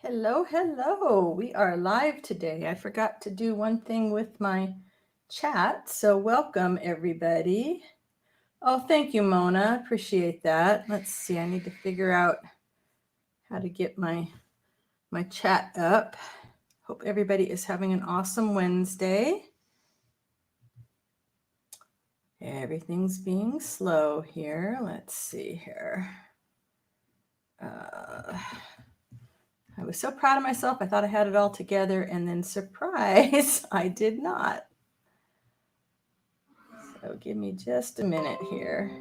Hello, hello. We are live today. I forgot to do one thing with my chat, so welcome everybody. Oh, thank you, Mona. Appreciate that. Let's see. I need to figure out how to get my chat up. Hope everybody is having an awesome Wednesday. Everything's being slow here. Let's see here. I was so proud of myself. I thought I had it all together, and then surprise, I did not. So give me just a minute here.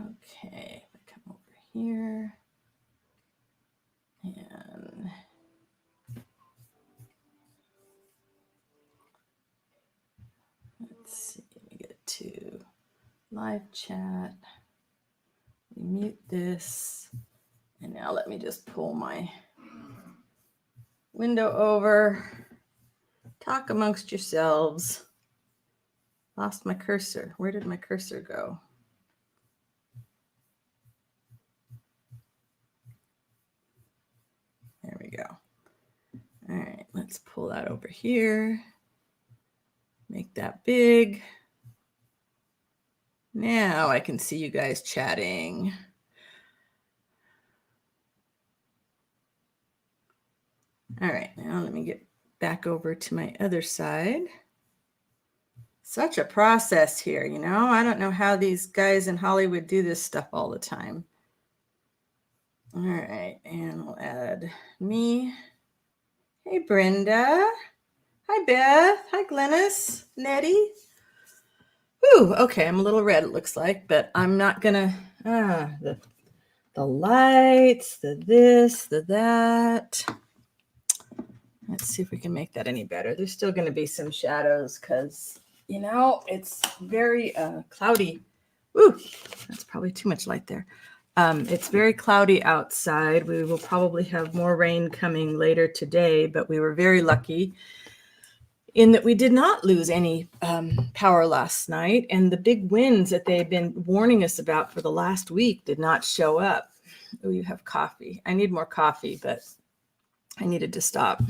Okay, I come over here and let's see, let me get to live chat. Mute this. And now let me just pull my window over. Talk amongst yourselves. Lost my cursor. Where did my cursor go? There we go. All right, let's pull that over here. Make that big. Now I can see you guys chatting. All right, now let me get back over to my other side. Such a process here, you know? I don't know how these guys in Hollywood do this stuff all the time. All right, and we'll add me. Hey, Brenda. Hi, Beth. Hi, Glennis. Nettie. Ooh, okay, I'm a little red, it looks like, but I'm not gonna, the lights, the this, the that. Let's see if we can make that any better. There's still gonna be some shadows because, you know, it's very cloudy. Ooh, that's probably too much light there. It's very cloudy outside. We will probably have more rain coming later today, but we were very lucky in that we did not lose any power last night. And the big winds that they've been warning us about for the last week did not show up. Oh, you have coffee. I need more coffee, but I needed to stop.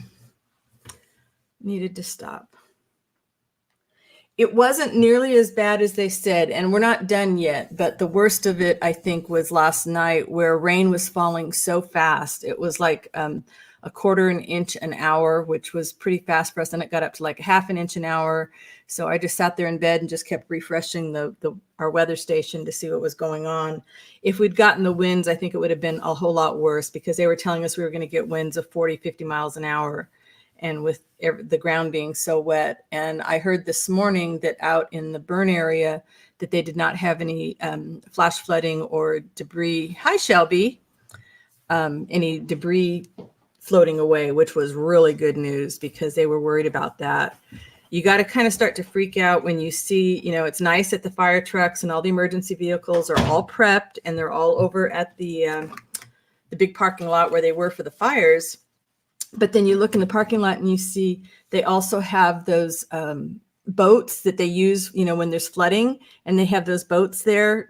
It wasn't nearly as bad as they said, and we're not done yet, but the worst of it, I think, was last night where rain was falling so fast. It was like a quarter an inch an hour, which was pretty fast for us, and it got up to like half an inch an hour. So I just sat there in bed and just kept refreshing our weather station to see what was going on. If we'd gotten the winds, I think it would have been a whole lot worse because they were telling us we were going to get winds of 40, 50 miles an hour. And with the ground being so wet. And I heard this morning that out in the burn area that they did not have any flash flooding or debris. Hi, Shelby. Any debris floating away, which was really good news because they were worried about that. You got to kind of start to freak out when you see, you know, it's nice that the fire trucks and all the emergency vehicles are all prepped and they're all over at the big parking lot where they were for the fires. But then you look in the parking lot and you see they also have those boats that they use, you know, when there's flooding, and they have those boats there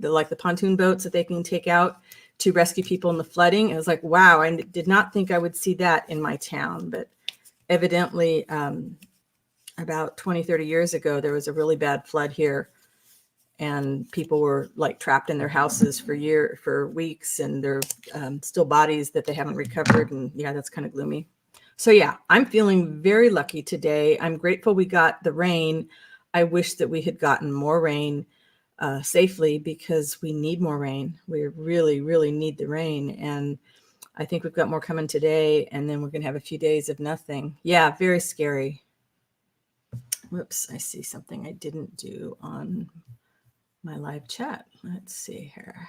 like the pontoon boats that they can take out to rescue people in the flooding. I was like, wow, I did not think I would see that in my town. But evidently about 20, 30 years ago, there was a really bad flood here. And people were like trapped in their houses for weeks, and there are still bodies that they haven't recovered. And yeah, that's kind of gloomy. So yeah, I'm feeling very lucky today. I'm grateful we got the rain. I wish that we had gotten more rain safely because we need more rain. We really, really need the rain. And I think we've got more coming today, and then we're going to have a few days of nothing. Yeah, very scary. Whoops, I see something I didn't do on my live chat. Let's see here.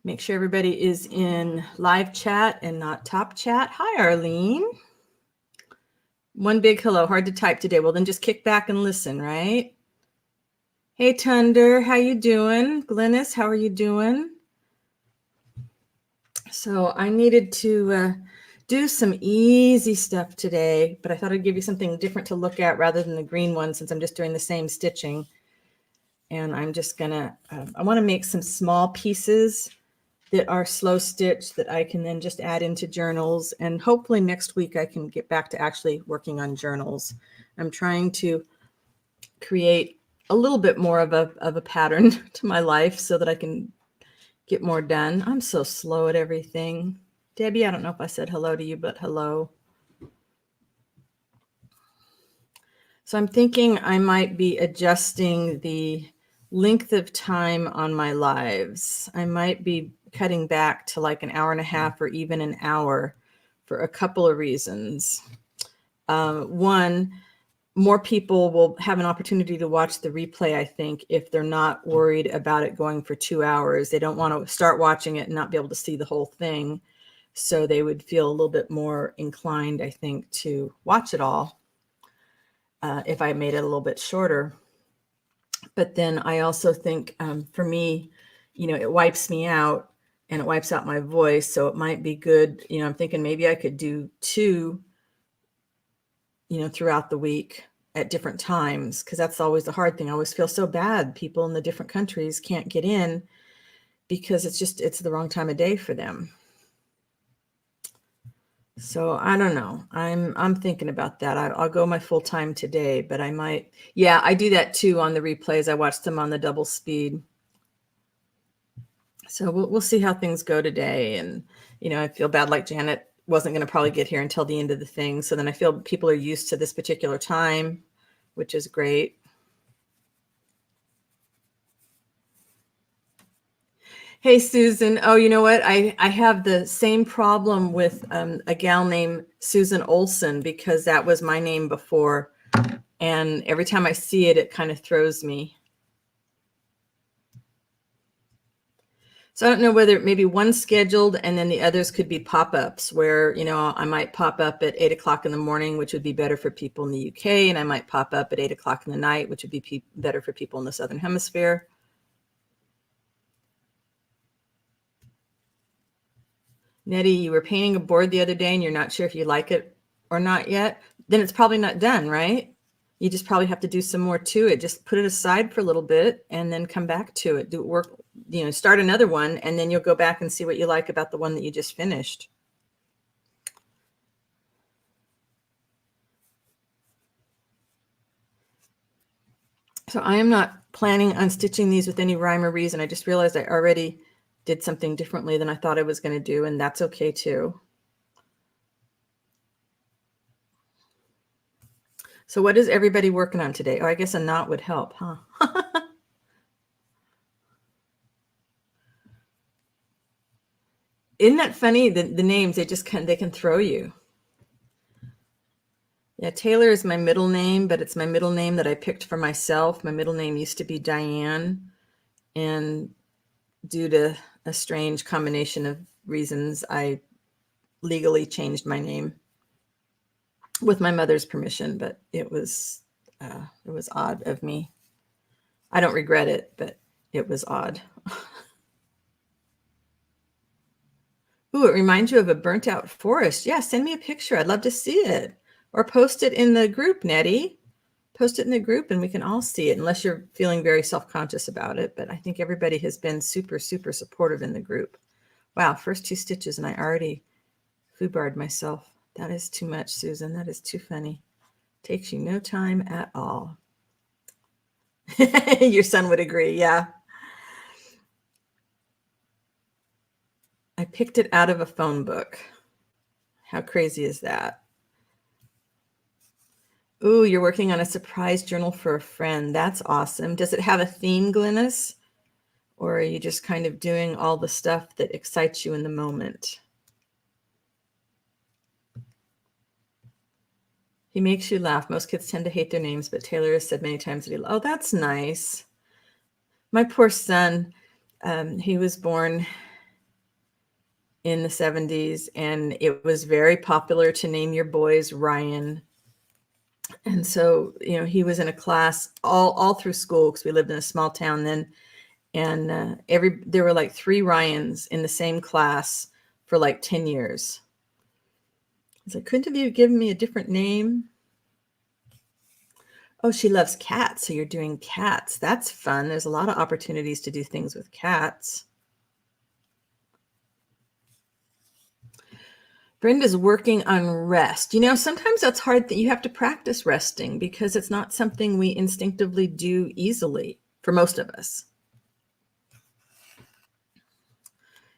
Make sure everybody is in live chat and not top chat. Hi, Arlene. One big hello. Hard to type today. Well, then just kick back and listen, right? Hey, Tunder. How you doing? Glennis, how are you doing? So I needed to do some easy stuff today, but I thought I'd give you something different to look at rather than the green one, since I'm just doing the same stitching. And I'm just gonna, I want to make some small pieces that are slow stitch that I can then just add into journals. And hopefully next week I can get back to actually working on journals. I'm trying to create a little bit more of a pattern to my life so that I can get more done. I'm so slow at everything. Debbie, I don't know if I said hello to you, but hello. So I'm thinking I might be adjusting the length of time on my lives. I might be cutting back to like an hour and a half or even an hour for a couple of reasons. One, more people will have an opportunity to watch the replay, I think, if they're not worried about it going for 2 hours. They don't want to start watching it and not be able to see the whole thing. So they would feel a little bit more inclined, I think, to watch it all if I made it a little bit shorter. But then I also think for me, it wipes me out and it wipes out my voice. So it might be good. I'm thinking maybe I could do 2, throughout the week at different times, because that's always the hard thing. I always feel so bad. People in the different countries can't get in because it's the wrong time of day for them. So I don't know. I'm thinking about that. I'll go my full time today, but I might. Yeah, I do that too on the replays. I watch them on the double speed. So we'll see how things go today. And I feel bad, like Janet wasn't going to probably get here until the end of the thing. So then I feel people are used to this particular time, which is great. Hey, Susan. Oh, you know what? I have the same problem with a gal named Susan Olson, because that was my name before. And every time I see it, it kind of throws me. So I don't know whether maybe one's scheduled and then the others could be pop-ups where, I might pop up at 8 o'clock in the morning, which would be better for people in the UK. And I might pop up at 8 o'clock in the night, which would be better for people in the Southern Hemisphere. Nettie, you were painting a board the other day and you're not sure if you like it or not yet. Then it's probably not done, right? You just probably have to do some more to it. Just put it aside for a little bit and then come back to it. Do work, start another one, and then you'll go back and see what you like about the one that you just finished. So I am not planning on stitching these with any rhyme or reason. I just realized I already did something differently than I thought I was going to do, and that's okay too. So what is everybody working on today? Oh, I guess a knot would help, huh? Isn't that funny? The names, they can throw you. Yeah, Taylor is my middle name, but it's my middle name that I picked for myself. My middle name used to be Diane, and due to a strange combination of reasons, I legally changed my name with my mother's permission, but it was odd of me. I don't regret it, but it was odd. Ooh, it reminds you of a burnt out forest. Yeah, send me a picture. I'd love to see it. Or post it in the group, Nettie. Post it in the group and we can all see it, unless you're feeling very self-conscious about it. But I think everybody has been super, super supportive in the group. Wow, first 2 stitches and I already foobarred myself. That is too much, Susan. That is too funny. Takes you no time at all. Your son would agree, yeah. I picked it out of a phone book. How crazy is that? Ooh, you're working on a surprise journal for a friend. That's awesome. Does it have a theme, Glynis? Or are you just kind of doing all the stuff that excites you in the moment? He makes you laugh. Most kids tend to hate their names, but Taylor has said many times that he, oh, that's nice. My poor son, he was born in the 70s, and it was very popular to name your boys Ryan. And so, he was in a class all through school, because we lived in a small town then. And there were like 3 Ryans in the same class for like 10 years. He's like, couldn't have you given me a different name? Oh, she loves cats. So you're doing cats. That's fun. There's a lot of opportunities to do things with cats. Brenda's working on rest. You know, sometimes that's hard that you have to practice resting because it's not something we instinctively do easily for most of us.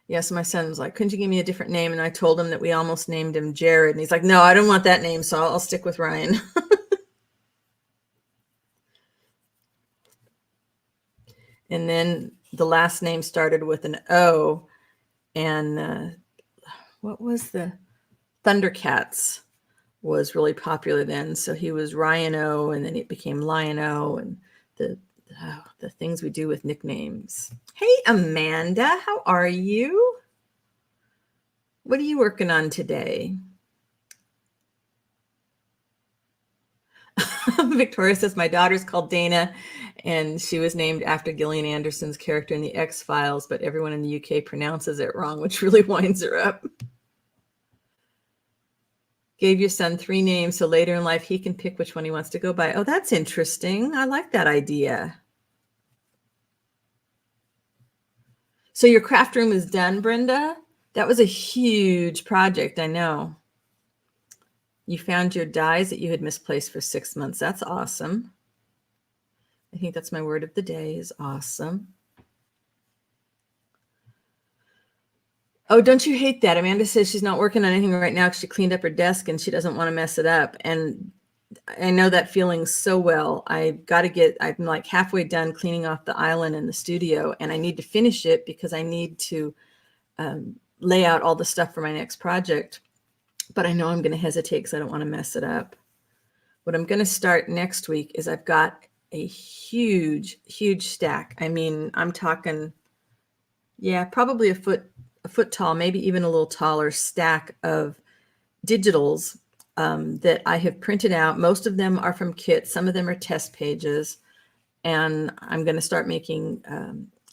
Yes, my son was like, couldn't you give me a different name? And I told him that we almost named him Jared. And he's like, no, I don't want that name, so I'll stick with Ryan. And then the last name started with an O. And what was the Thundercats was really popular then. So he was Ryan O, and then it became Lion O, and the things we do with nicknames. Hey, Amanda, how are you? What are you working on today? Victoria says, my daughter's called Dana, and she was named after Gillian Anderson's character in the X-Files, but everyone in the UK pronounces it wrong, which really winds her up. Gave your son 3 names, so later in life he can pick which one he wants to go by. Oh, that's interesting. I like that idea. So your craft room is done, Brenda? That was a huge project, I know. You found your dies that you had misplaced for 6 months. That's awesome. I think that's my word of the day, is awesome. Oh, don't you hate that? Amanda says she's not working on anything right now because she cleaned up her desk and she doesn't want to mess it up. And I know that feeling so well. I'm like halfway done cleaning off the island in the studio, and I need to finish it because I need to lay out all the stuff for my next project. But I know I'm going to hesitate because I don't want to mess it up. What I'm going to start next week is I've got a huge, huge stack. I mean, I'm talking, yeah, probably a foot tall, maybe even a little taller stack of digitals that I have printed out. Most of them are from kits. Some of them are test pages. And I'm going to start making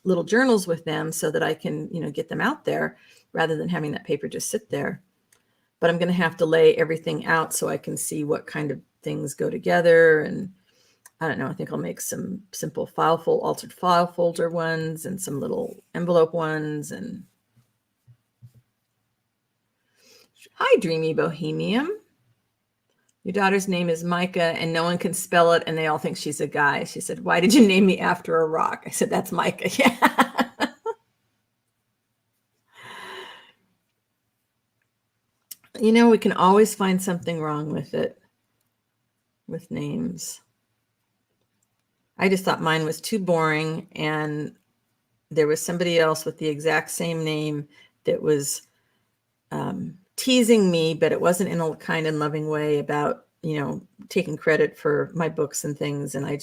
little journals with them so that I can, get them out there rather than having that paper just sit there. But I'm going to have to lay everything out so I can see what kind of things go together. And I don't know, I think I'll make some simple altered file folder ones and some little envelope ones. And hi, Dreamy Bohemian. Your daughter's name is Micah and no one can spell it and they all think she's a guy. She said, why did you name me after a rock? I said, that's Micah. Yeah. We can always find something wrong with it, with names. I just thought mine was too boring, and there was somebody else with the exact same name that was teasing me, but it wasn't in a kind and loving way about, taking credit for my books and things. And I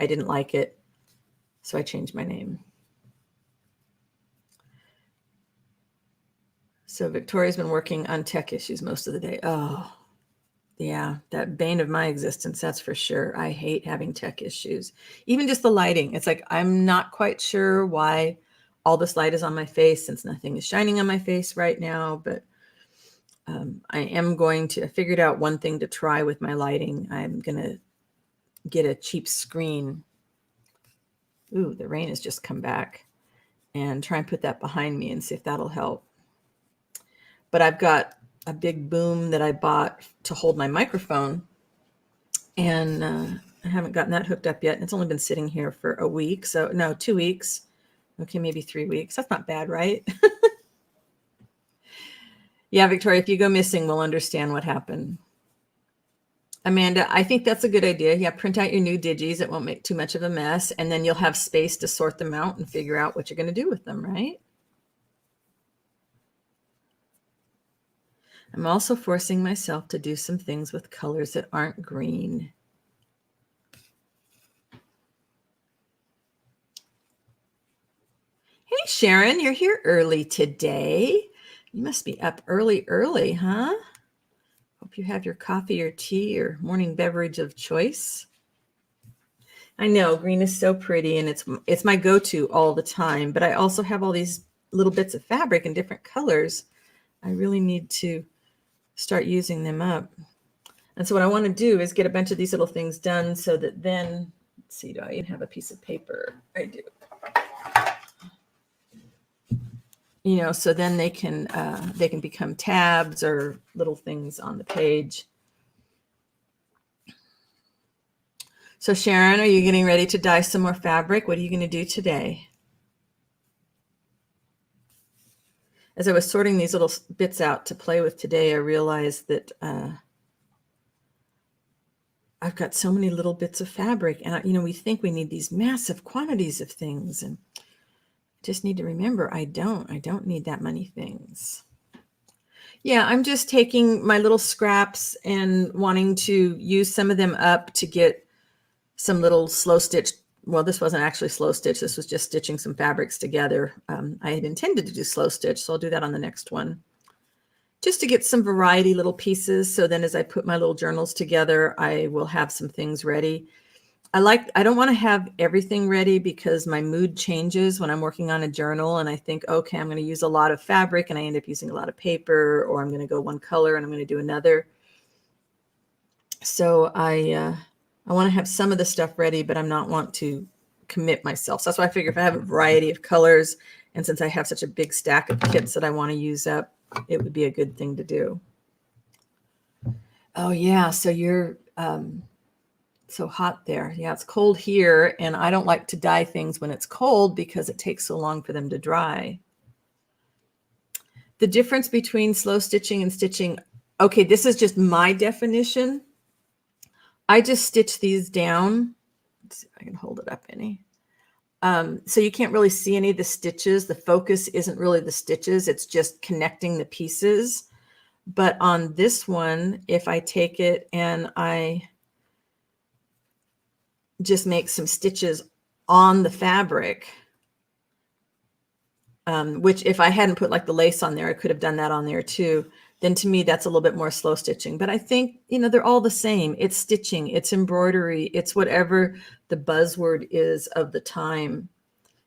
didn't like it. So I changed my name. So Victoria's been working on tech issues most of the day. Oh, yeah, that bane of my existence, that's for sure. I hate having tech issues. Even just the lighting. It's like, I'm not quite sure why all this light is on my face since nothing is shining on my face right now. But I am I figured out one thing to try with my lighting. I'm going to get a cheap screen. Ooh, the rain has just come back. And try and put that behind me and see if that'll help. But I've got a big boom that I bought to hold my microphone, and I haven't gotten that hooked up yet. It's only been sitting here for a week. So no, 2 weeks. Okay, maybe 3 weeks. That's not bad, right? Yeah, Victoria, if you go missing, we'll understand what happened. Amanda, I think that's a good idea. Yeah, print out your new digis. It won't make too much of a mess. And then you'll have space to sort them out and figure out what you're going to do with them, right? I'm also forcing myself to do some things with colors that aren't green. Hey, Sharon, you're here early today. You must be up early, huh? Hope you have your coffee or tea or morning beverage of choice. I know green is so pretty and it's my go-to all the time, but I also have all these little bits of fabric in different colors. I really need to start using them up. And so what I want to do is get a bunch of these little things done so that then, let's see, do I even have a piece of paper? I do. You know, so then they can become tabs or little things on the page. So Sharon, are you getting ready to dye some more fabric? What are you going to do today? As I was sorting these little bits out to play with today, I realized that I've got so many little bits of fabric, and you know, we think we need these massive quantities of things, and just need to remember I don't need that many things. Yeah, I'm just taking my little scraps and wanting to use some of them up to get some little slow stitch. Well, this wasn't actually slow stitch. This was just stitching some fabrics together. I had intended to do slow stitch, so I'll do that on the next one. Just to get some variety little pieces. So then as I put my little journals together, I will have some things ready. I don't want to have everything ready because my mood changes when I'm working on a journal and I think, okay, I'm going to use a lot of fabric and I end up using a lot of paper, or I'm going to go one color and I'm going to do another. So I want to have some of the stuff ready, but I'm not want to commit myself. So that's why I figure if I have a variety of colors, and since I have such a big stack of kits that I want to use up, it would be a good thing to do. Oh yeah, so you're so hot there. Yeah, it's cold here, and I don't like to dye things when it's cold because it takes so long for them to dry. The difference between slow stitching and stitching, okay, this is just my definition. I just stitch these down. Let's see if I can hold it up any. So you can't really see any of the stitches. The focus isn't really the stitches. It's just connecting the pieces. But on this one, if I take it and I just make some stitches on the fabric, which if I hadn't put like the lace on there, I could have done that on there too. Then to me, that's a little bit more slow stitching. But I think, you know, they're all the same. It's stitching, it's embroidery, it's whatever the buzzword is of the time.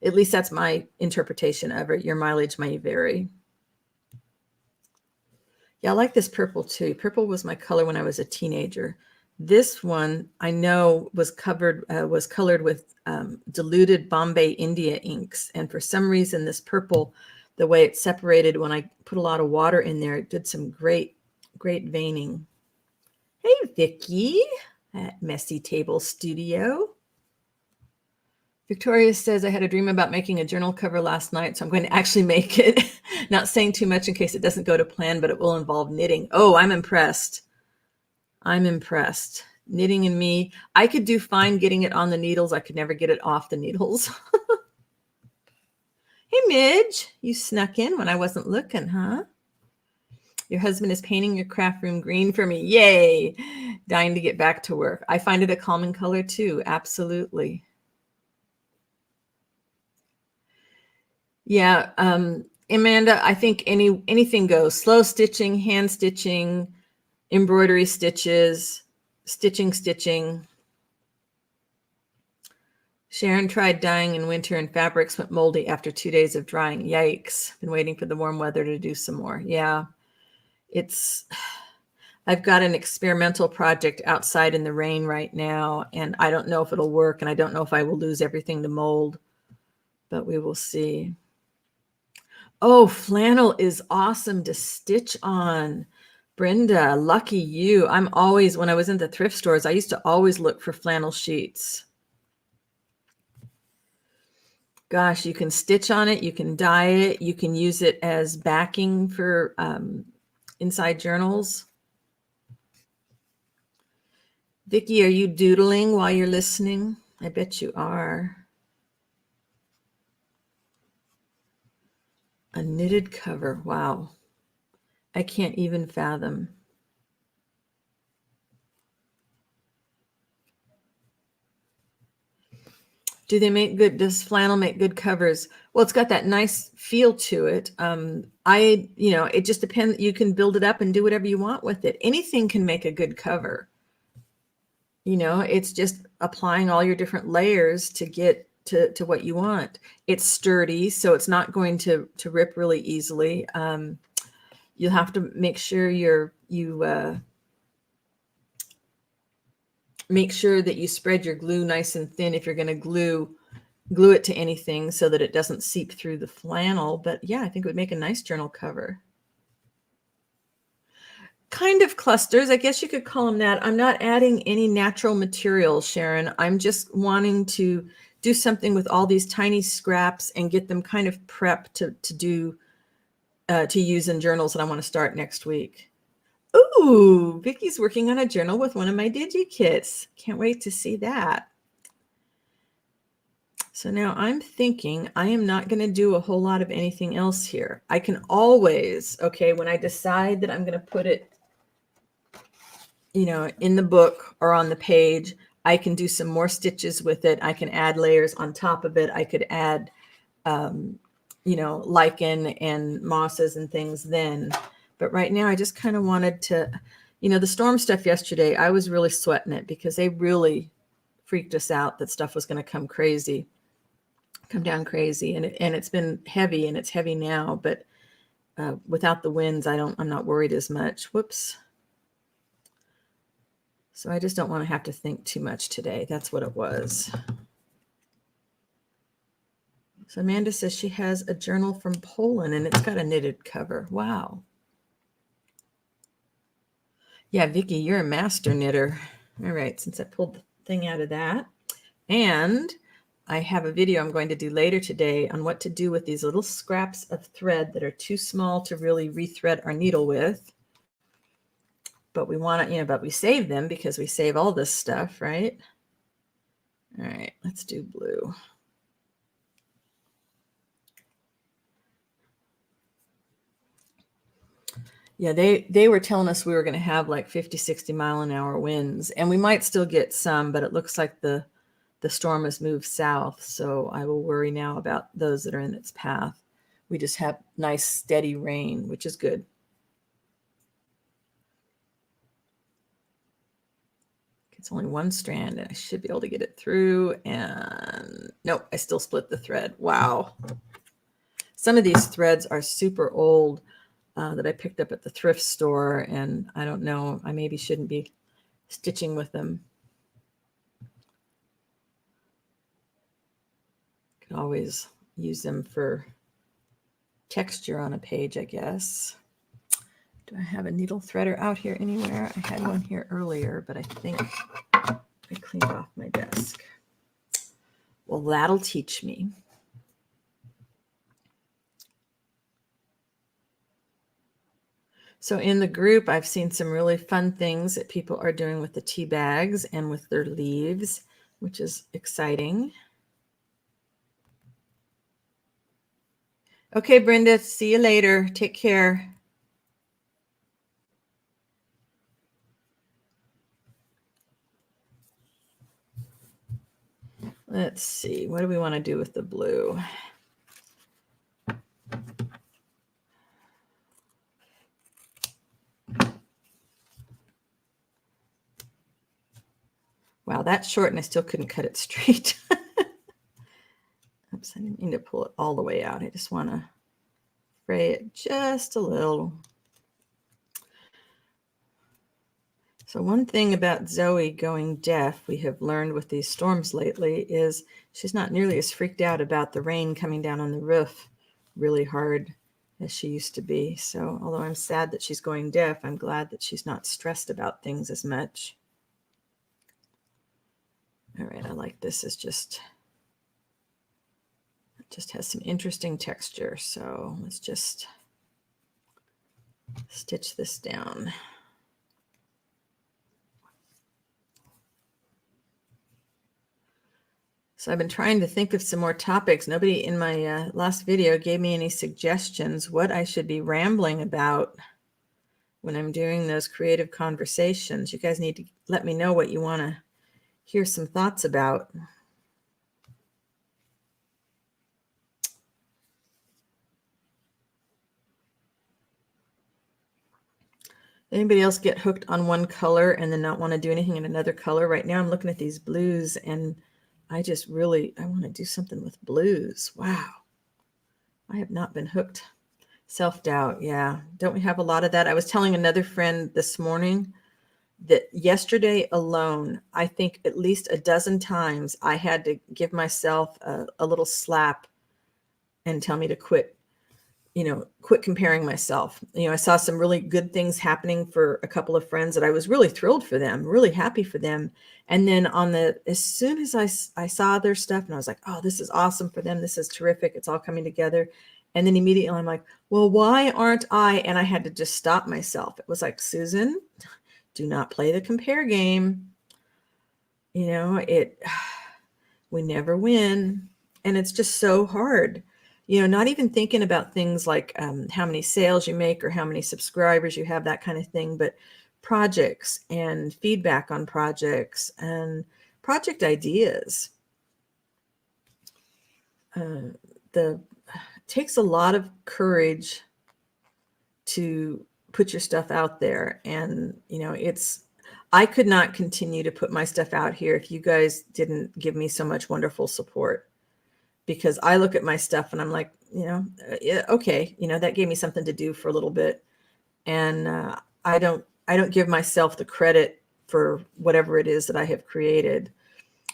At least that's my interpretation of it. Your mileage may vary. Yeah, I like this purple too. Purple was my color when I was a teenager. This one I know was colored with diluted Bombay India inks. And for some reason, this purple, the way it separated when I put a lot of water in there, it did some great veining. Hey, Vicki at Messy Table Studio. Victoria says, I had a dream about making a journal cover last night, so I'm going to actually make it. Not saying too much in case it doesn't go to plan, but it will involve knitting. Oh, I'm impressed. I'm impressed. Knitting and me. I could do fine getting it on the needles. I could never get it off the needles. Hey, Midge. You snuck in when I wasn't looking, huh? Your husband is painting your craft room green for me. Yay. Dying to get back to work. I find it a calming color too. Absolutely. Yeah, Amanda, I think anything goes. Slow stitching, hand stitching, embroidery stitches, stitching. Sharon tried dyeing in winter and fabrics went moldy after 2 days of drying. Yikes. Been waiting for the warm weather to do some more. Yeah, I've got an experimental project outside in the rain right now, and I don't know if it'll work, and I don't know if I will lose everything to mold, but we will see. Oh, flannel is awesome to stitch on. Brenda, lucky you. I'm always, when I was in the thrift stores, I used to always look for flannel sheets. Gosh, you can stitch on it. You can dye it. You can use it as backing for inside journals. Vicki, are you doodling while you're listening? I bet you are. A knitted cover. Wow. I can't even fathom. Does flannel make good covers? Well, it's got that nice feel to it. It just depends. You can build it up and do whatever you want with it. Anything can make a good cover. You know, it's just applying all your different layers to get to what you want. It's sturdy, so it's not going to rip really easily. You'll have to make sure your you make sure that you spread your glue nice and thin if you're going to glue it to anything so that it doesn't seep through the flannel. But yeah, I think it would make a nice journal cover. Kind of clusters, I guess you could call them that. I'm not adding any natural materials, Sharon. I'm just wanting to do something with all these tiny scraps and get them kind of prepped to use in journals that I want to start next week. Ooh, Vicky's working on a journal with one of my DigiKits. Can't wait to see that. So now I'm thinking I am not going to do a whole lot of anything else here. I can always, okay, when I decide that I'm going to put it, in the book or on the page, I can do some more stitches with it. I can add layers on top of it. I could add, lichen and mosses and things then. But right now I just kind of wanted to, the storm stuff yesterday, I was really sweating it because they really freaked us out that stuff was going to come down crazy. And it's been heavy, and it's heavy now, but without the winds, I'm not worried as much. Whoops. So I just don't want to have to think too much today. That's what it was. So Amanda says she has a journal from Poland and it's got a knitted cover. Wow. Yeah, Vicky, you're a master knitter. All right, since I pulled the thing out of that. And I have a video I'm going to do later today on what to do with these little scraps of thread that are too small to really rethread our needle with. But we want to, but we save them because we save all this stuff, right? All right, let's do blue. Yeah, they were telling us we were going to have like 50, 60 mile an hour winds, and we might still get some, but it looks like the storm has moved south. So I will worry now about those that are in its path. We just have nice steady rain, which is good. It's only one strand and I should be able to get it through. And nope, I still split the thread. Wow. Some of these threads are super old that I picked up at the thrift store, and I don't know, I maybe shouldn't be stitching with them. Could always use them for texture on a page, I guess. Do I have a needle threader out here anywhere? I had one here earlier, but I think I cleaned off my desk. Well, that'll teach me. So in the group, I've seen some really fun things that people are doing with the tea bags and with their leaves, which is exciting. Okay, Brenda, see you later. Take care. Let's see, what do we want to do with the blue? Wow, that's short and I still couldn't cut it straight. Oops, I didn't mean to pull it all the way out. I just want to fray it just a little. So one thing about Zoe going deaf, we have learned with these storms lately, is she's not nearly as freaked out about the rain coming down on the roof really hard as she used to be. So although I'm sad that she's going deaf, I'm glad that she's not stressed about things as much. All right, I like this. It just has some interesting texture. So let's just stitch this down. So I've been trying to think of some more topics. Nobody in my last video gave me any suggestions what I should be rambling about when I'm doing those creative conversations. You guys need to let me know what you want to hear some thoughts about. Anybody else get hooked on one color and then not want to do anything in another color? Right now I'm looking at these blues and I want to do something with blues. Wow. I have not been hooked Self-doubt. Yeah. Don't we have a lot of that? I was telling another friend this morning that yesterday alone, I think at least a dozen times I had to give myself a little slap and tell me to quit, quit comparing myself. I saw some really good things happening for a couple of friends that I was really thrilled for them, really happy for them. And then as soon as I saw their stuff and I was like, oh, this is awesome for them. This is terrific. It's all coming together. And then immediately I'm like, well, why aren't I? And I had to just stop myself. It was like, Susan, do not play the compare game. We never win. And it's just so hard, not even thinking about things like how many sales you make or how many subscribers you have, that kind of thing, but projects and feedback on projects and project ideas. It takes a lot of courage to put your stuff out there. And, I could not continue to put my stuff out here if you guys didn't give me so much wonderful support, because I look at my stuff and I'm like, yeah, okay, that gave me something to do for a little bit. And I don't give myself the credit for whatever it is that I have created.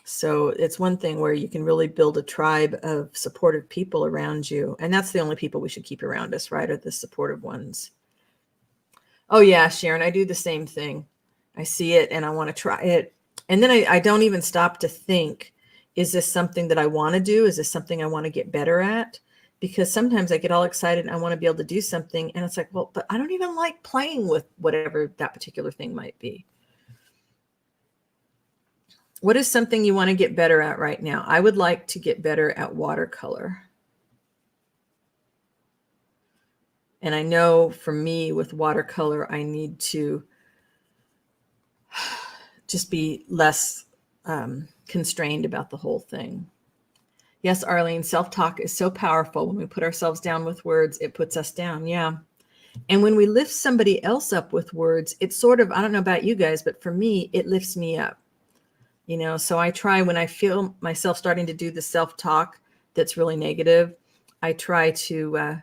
So it's one thing where you can really build a tribe of supportive people around you. And that's the only people we should keep around us, right? Are the supportive ones. Oh yeah, Sharon, I do the same thing. I see it and I want to try it. And then I don't even stop to think, is this something that I want to do? Is this something I want to get better at? Because sometimes I get all excited and I want to be able to do something. And it's like, well, but I don't even like playing with whatever that particular thing might be. What is something you want to get better at right now? I would like to get better at watercolor. And I know for me with watercolor, I need to just be less constrained about the whole thing. Yes, Arlene, self-talk is so powerful. When we put ourselves down with words, it puts us down. Yeah. And when we lift somebody else up with words, it's sort of, I don't know about you guys, but for me, it lifts me up. So I try, when I feel myself starting to do the self-talk that's really negative, I try to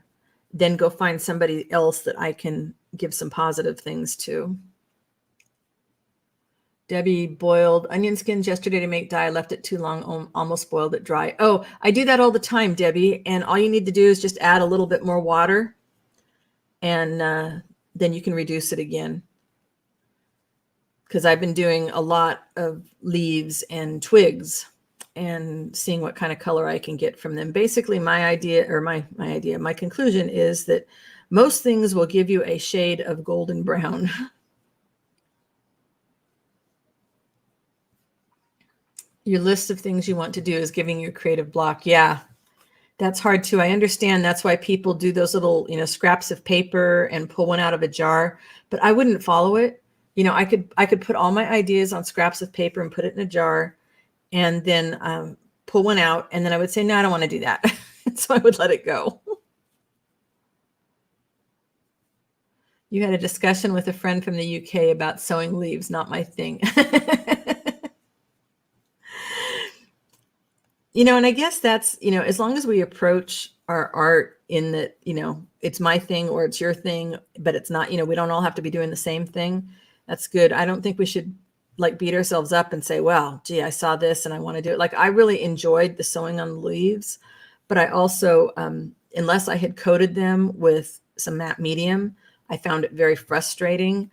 then go find somebody else that I can give some positive things to. Debbie boiled onion skins yesterday to make dye. Left it too long, almost boiled it dry. Oh, I do that all the time, Debbie. And all you need to do is just add a little bit more water, and then you can reduce it again. Because I've been doing a lot of leaves and twigs and seeing what kind of color I can get from them. Basically, my conclusion is that most things will give you a shade of golden brown. Your list of things you want to do is giving you a creative block. Yeah, that's hard too. I understand. That's why people do those little, scraps of paper and pull one out of a jar, but I wouldn't follow it. I could put all my ideas on scraps of paper and put it in a jar and then pull one out. And then I would say, no, I don't want to do that. So I would let it go. You had a discussion with a friend from the UK about sewing leaves. Not my thing. And I guess that's, as long as we approach our art in that, it's my thing or it's your thing, but it's not, we don't all have to be doing the same thing. That's good. I don't think we should beat ourselves up and say, well, gee, I saw this and I want to do it. I really enjoyed the sewing on the leaves, but I also, unless I had coated them with some matte medium, I found it very frustrating.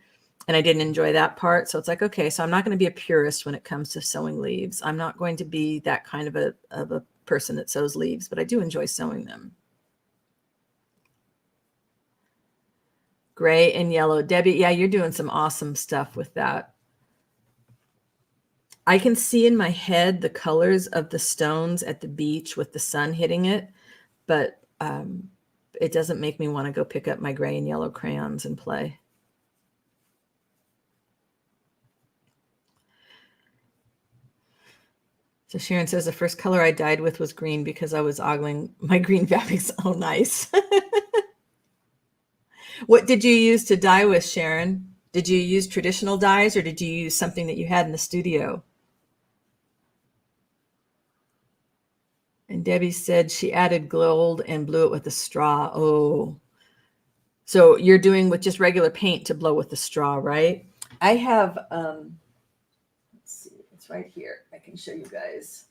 And I didn't enjoy that part. So it's like, okay, so I'm not going to be a purist when it comes to sewing leaves. I'm not going to be that kind of a person that sews leaves, but I do enjoy sewing them. Gray and yellow. Debbie, yeah, you're doing some awesome stuff with that. I can see in my head the colors of the stones at the beach with the sun hitting it, but it doesn't make me want to go pick up my gray and yellow crayons and play. So Sharon says the first color I dyed with was green because I was ogling my green fabrics. Oh, nice. What did you use to dye with, Sharon? Did you use traditional dyes or did you use something that you had in the studio? And Debbie said she added gold and blew it with a straw. Oh, So you're doing with just regular paint to blow with the straw, right? I have, let's see, it's right here. I can show you guys.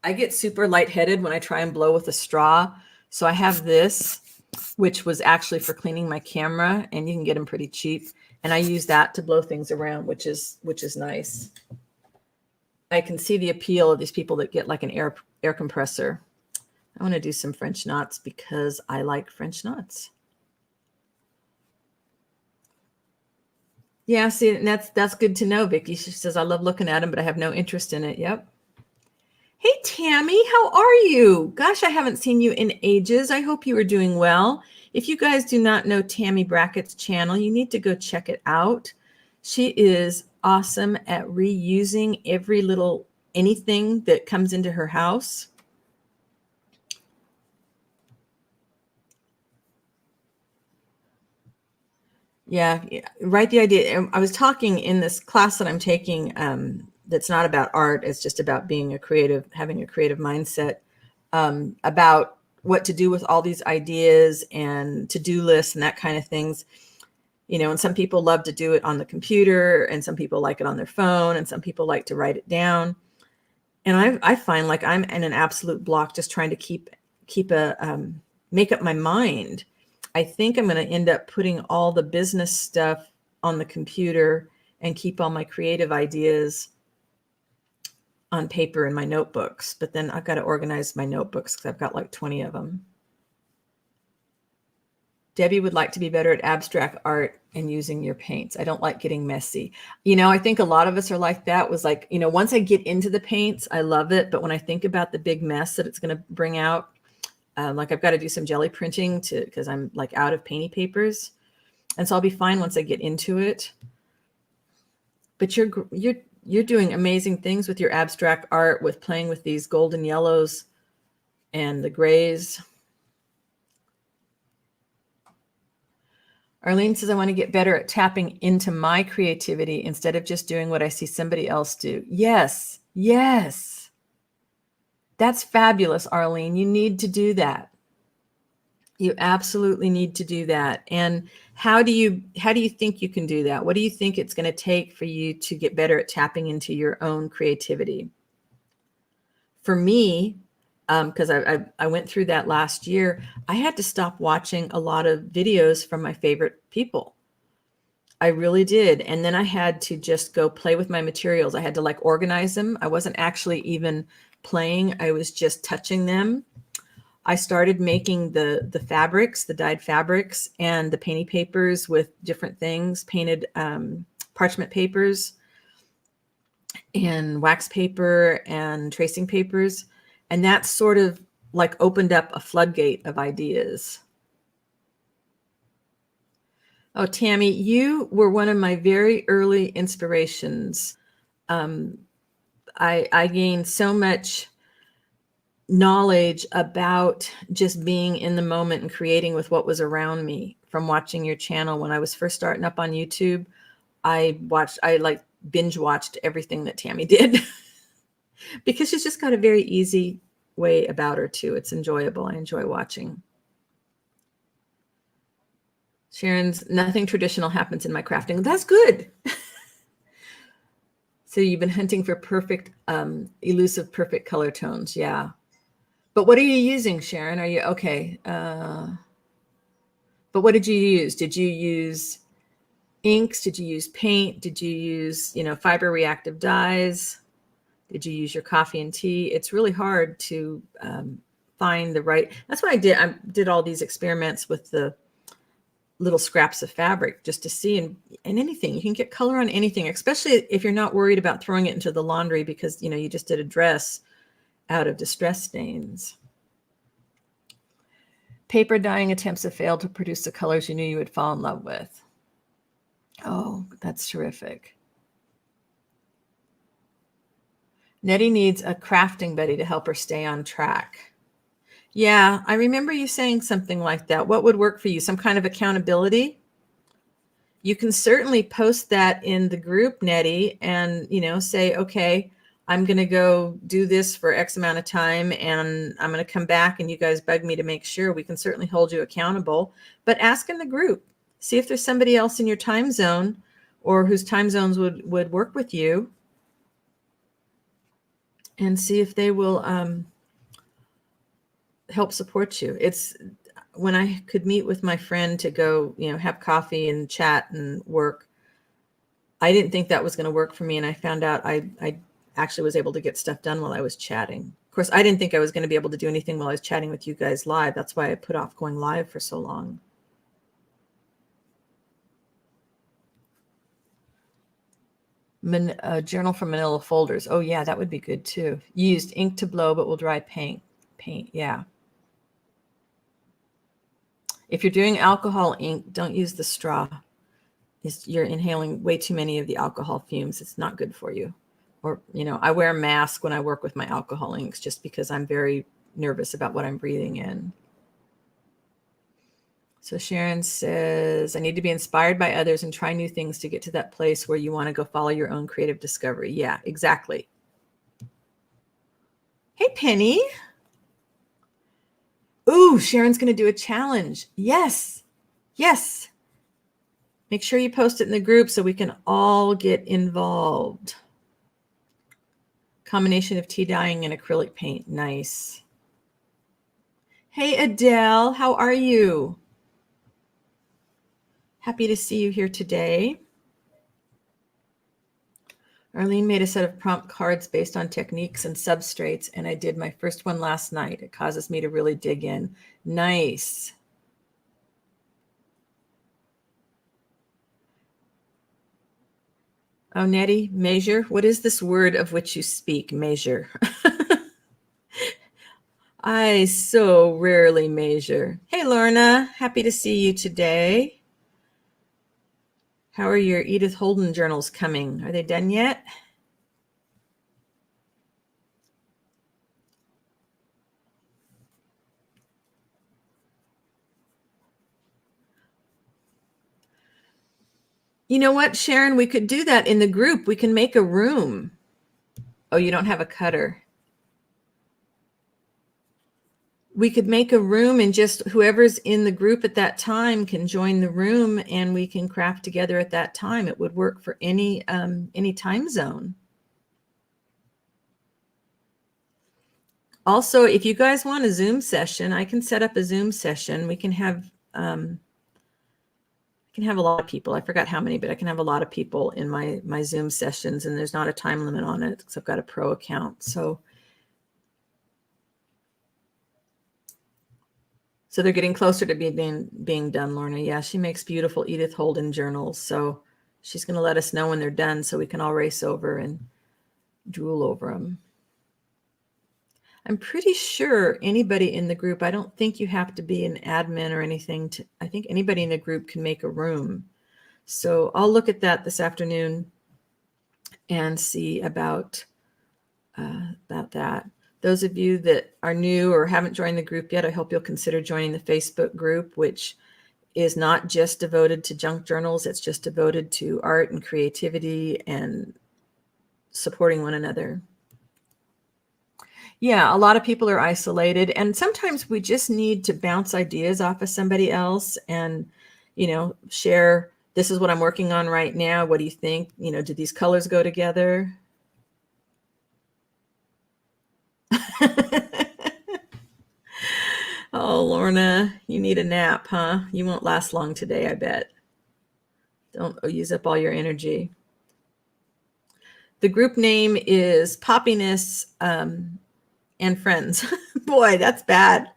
I get super lightheaded when I try and blow with a straw. So I have this, which was actually for cleaning my camera, and you can get them pretty cheap. And I use that to blow things around, which is nice. I can see the appeal of these people that get like an air compressor. I want to do some French knots because I like French knots. Yeah, see, and that's good to know, Vicky. She says, I love looking at them, but I have no interest in it. Yep. Hey, Tammy, how are you? Gosh, I haven't seen you in ages. I hope you are doing well. If you guys do not know Tammy Brackett's channel, you need to go check it out. She is awesome at reusing every little anything that comes into her house. Yeah, right. The idea. I was talking in this class that I'm taking that's not about art. It's just about being a creative, having a creative mindset, about what to do with all these ideas and to-do lists and that kind of things. You know, and some people love to do it on the computer, and some people like it on their phone, and some people like to write it down. And I find like I'm in an absolute block just trying to keep make up my mind. I think I'm going to end up putting all the business stuff on the computer and keep all my creative ideas on paper in my notebooks. But then I've got to organize my notebooks because I've got like 20 of them. Debbie would like to be better at abstract art and using your paints. I don't like getting messy. You know, I think a lot of us are like that. Was like, you know, once I get into the paints, I love it. But when I think about the big mess that it's going to bring out, like I've got to do some jelly printing because I'm like out of painty papers. And so I'll be fine once I get into it. But you're doing amazing things with your abstract art, with playing with these golden yellows and the grays. Arlene says, I want to get better at tapping into my creativity instead of just doing what I see somebody else do. Yes, yes. That's fabulous, Arlene. You need to do that. You absolutely need to do that. And how do you think you can do that? What do you think it's going to take for you to get better at tapping into your own creativity? For me, because I went through that last year, I had to stop watching a lot of videos from my favorite people. I really did. And then I had to just go play with my materials. I had to like organize them. I wasn't actually even playing. I was just touching them. I started making the fabrics, the dyed fabrics, and the painty papers with different things, painted parchment papers and wax paper and tracing papers. And that sort of like opened up a floodgate of ideas. Oh, Tammy, you were one of my very early inspirations. I gained so much knowledge about just being in the moment and creating with what was around me from watching your channel. When I was first starting up on YouTube, I like binge watched everything that Tammy did because she's just got a very easy way about her too. It's enjoyable. I enjoy watching. Sharon's, nothing traditional happens in my crafting. That's good. So you've been hunting for perfect, elusive, perfect color tones. Yeah. But what are you using, Sharon? Are you okay? But what did you use? Did you use inks? Did you use paint? Did you use, fiber reactive dyes? Did you use your coffee and tea? It's really hard to find the right. That's what I did. I did all these experiments with the little scraps of fabric just to see, and anything. You can get color on anything, especially if you're not worried about throwing it into the laundry because, you just did a dress out of distress stains. Paper dyeing attempts have failed to produce the colors you knew you would fall in love with. Oh, that's terrific. Nettie needs a crafting buddy to help her stay on track. Yeah, I remember you saying something like that. What would work for you? Some kind of accountability? You can certainly post that in the group, Nettie, and, say, okay, I'm going to go do this for X amount of time and I'm going to come back and you guys bug me to make sure. We can certainly hold you accountable, but ask in the group, see if there's somebody else in your time zone or whose time zones would work with you, and see if they will help support you. It's when I could meet with my friend to go, have coffee and chat and work, I didn't think that was going to work for me. And I found out I actually was able to get stuff done while I was chatting. Of course, I didn't think I was going to be able to do anything while I was chatting with you guys live. That's why I put off going live for so long. Journal from manila folders. Oh yeah, that would be good too. You used ink to blow, but will dry paint. Yeah. If you're doing alcohol ink, don't use the straw. You're inhaling way too many of the alcohol fumes. It's not good for you. Or, I wear a mask when I work with my alcohol inks just because I'm very nervous about what I'm breathing in. So Sharon says, I need to be inspired by others and try new things to get to that place where you want to go follow your own creative discovery. Yeah, exactly. Hey, Penny. Ooh, Sharon's going to do a challenge. Yes. Make sure you post it in the group so we can all get involved. Combination of tea dyeing and acrylic paint. Nice. Hey, Adele, how are you? Happy to see you here today. Arlene made a set of prompt cards based on techniques and substrates, and I did my first one last night. It causes me to really dig in. Nice. Oh, Nettie, measure. What is this word of which you speak? Measure. I so rarely measure. Hey, Lorna, happy to see you today. How are your Edith Holden journals coming? Are they done yet? You know what, Sharon? We could do that in the group. We can make a room. Oh, you don't have a cutter. We could make a room and just whoever's in the group at that time can join the room and we can craft together at that time. It would work for any time zone. Also, if you guys want a Zoom session, I can set up a Zoom session. We can have a lot of people. I forgot how many, but I can have a lot of people in my Zoom sessions, and there's not a time limit on it because I've got a pro account. So they're getting closer to being done, Lorna. Yeah, she makes beautiful Edith Holden journals. So she's going to let us know when they're done so we can all race over and drool over them. I'm pretty sure anybody in the group, I don't think you have to be an admin or anything. I think anybody in the group can make a room. So I'll look at that this afternoon and see about that. Those of you that are new or haven't joined the group yet, I hope you'll consider joining the Facebook group, which is not just devoted to junk journals. It's just devoted to art and creativity and supporting one another. Yeah, a lot of people are isolated, and sometimes we just need to bounce ideas off of somebody else and, share, this is what I'm working on right now. What do you think? Do these colors go together? Oh, Lorna, you need a nap, huh? You won't last long today, I bet. Don't use up all your energy. The group name is Poppiness and Friends. Boy, that's bad.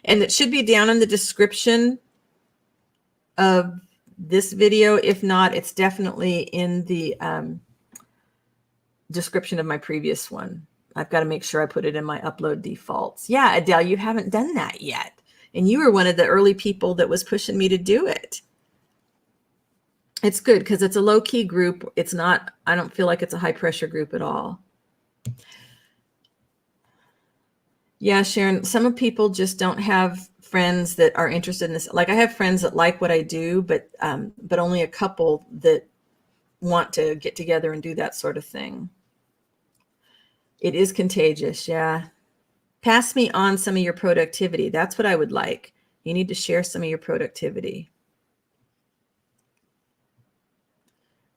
And it should be down in the description of this video. If not, it's definitely in the description of my previous one. I've got to make sure I put it in my upload defaults. Yeah, Adele, you haven't done that yet. And you were one of the early people that was pushing me to do it. It's good because it's a low-key group. It's not, I don't feel like it's a high-pressure group at all. Yeah, Sharon, some people just don't have friends that are interested in this. Like I have friends that like what I do, but only a couple that want to get together and do that sort of thing. It is contagious. Yeah. Pass me on some of your productivity. That's what I would like. You need to share some of your productivity.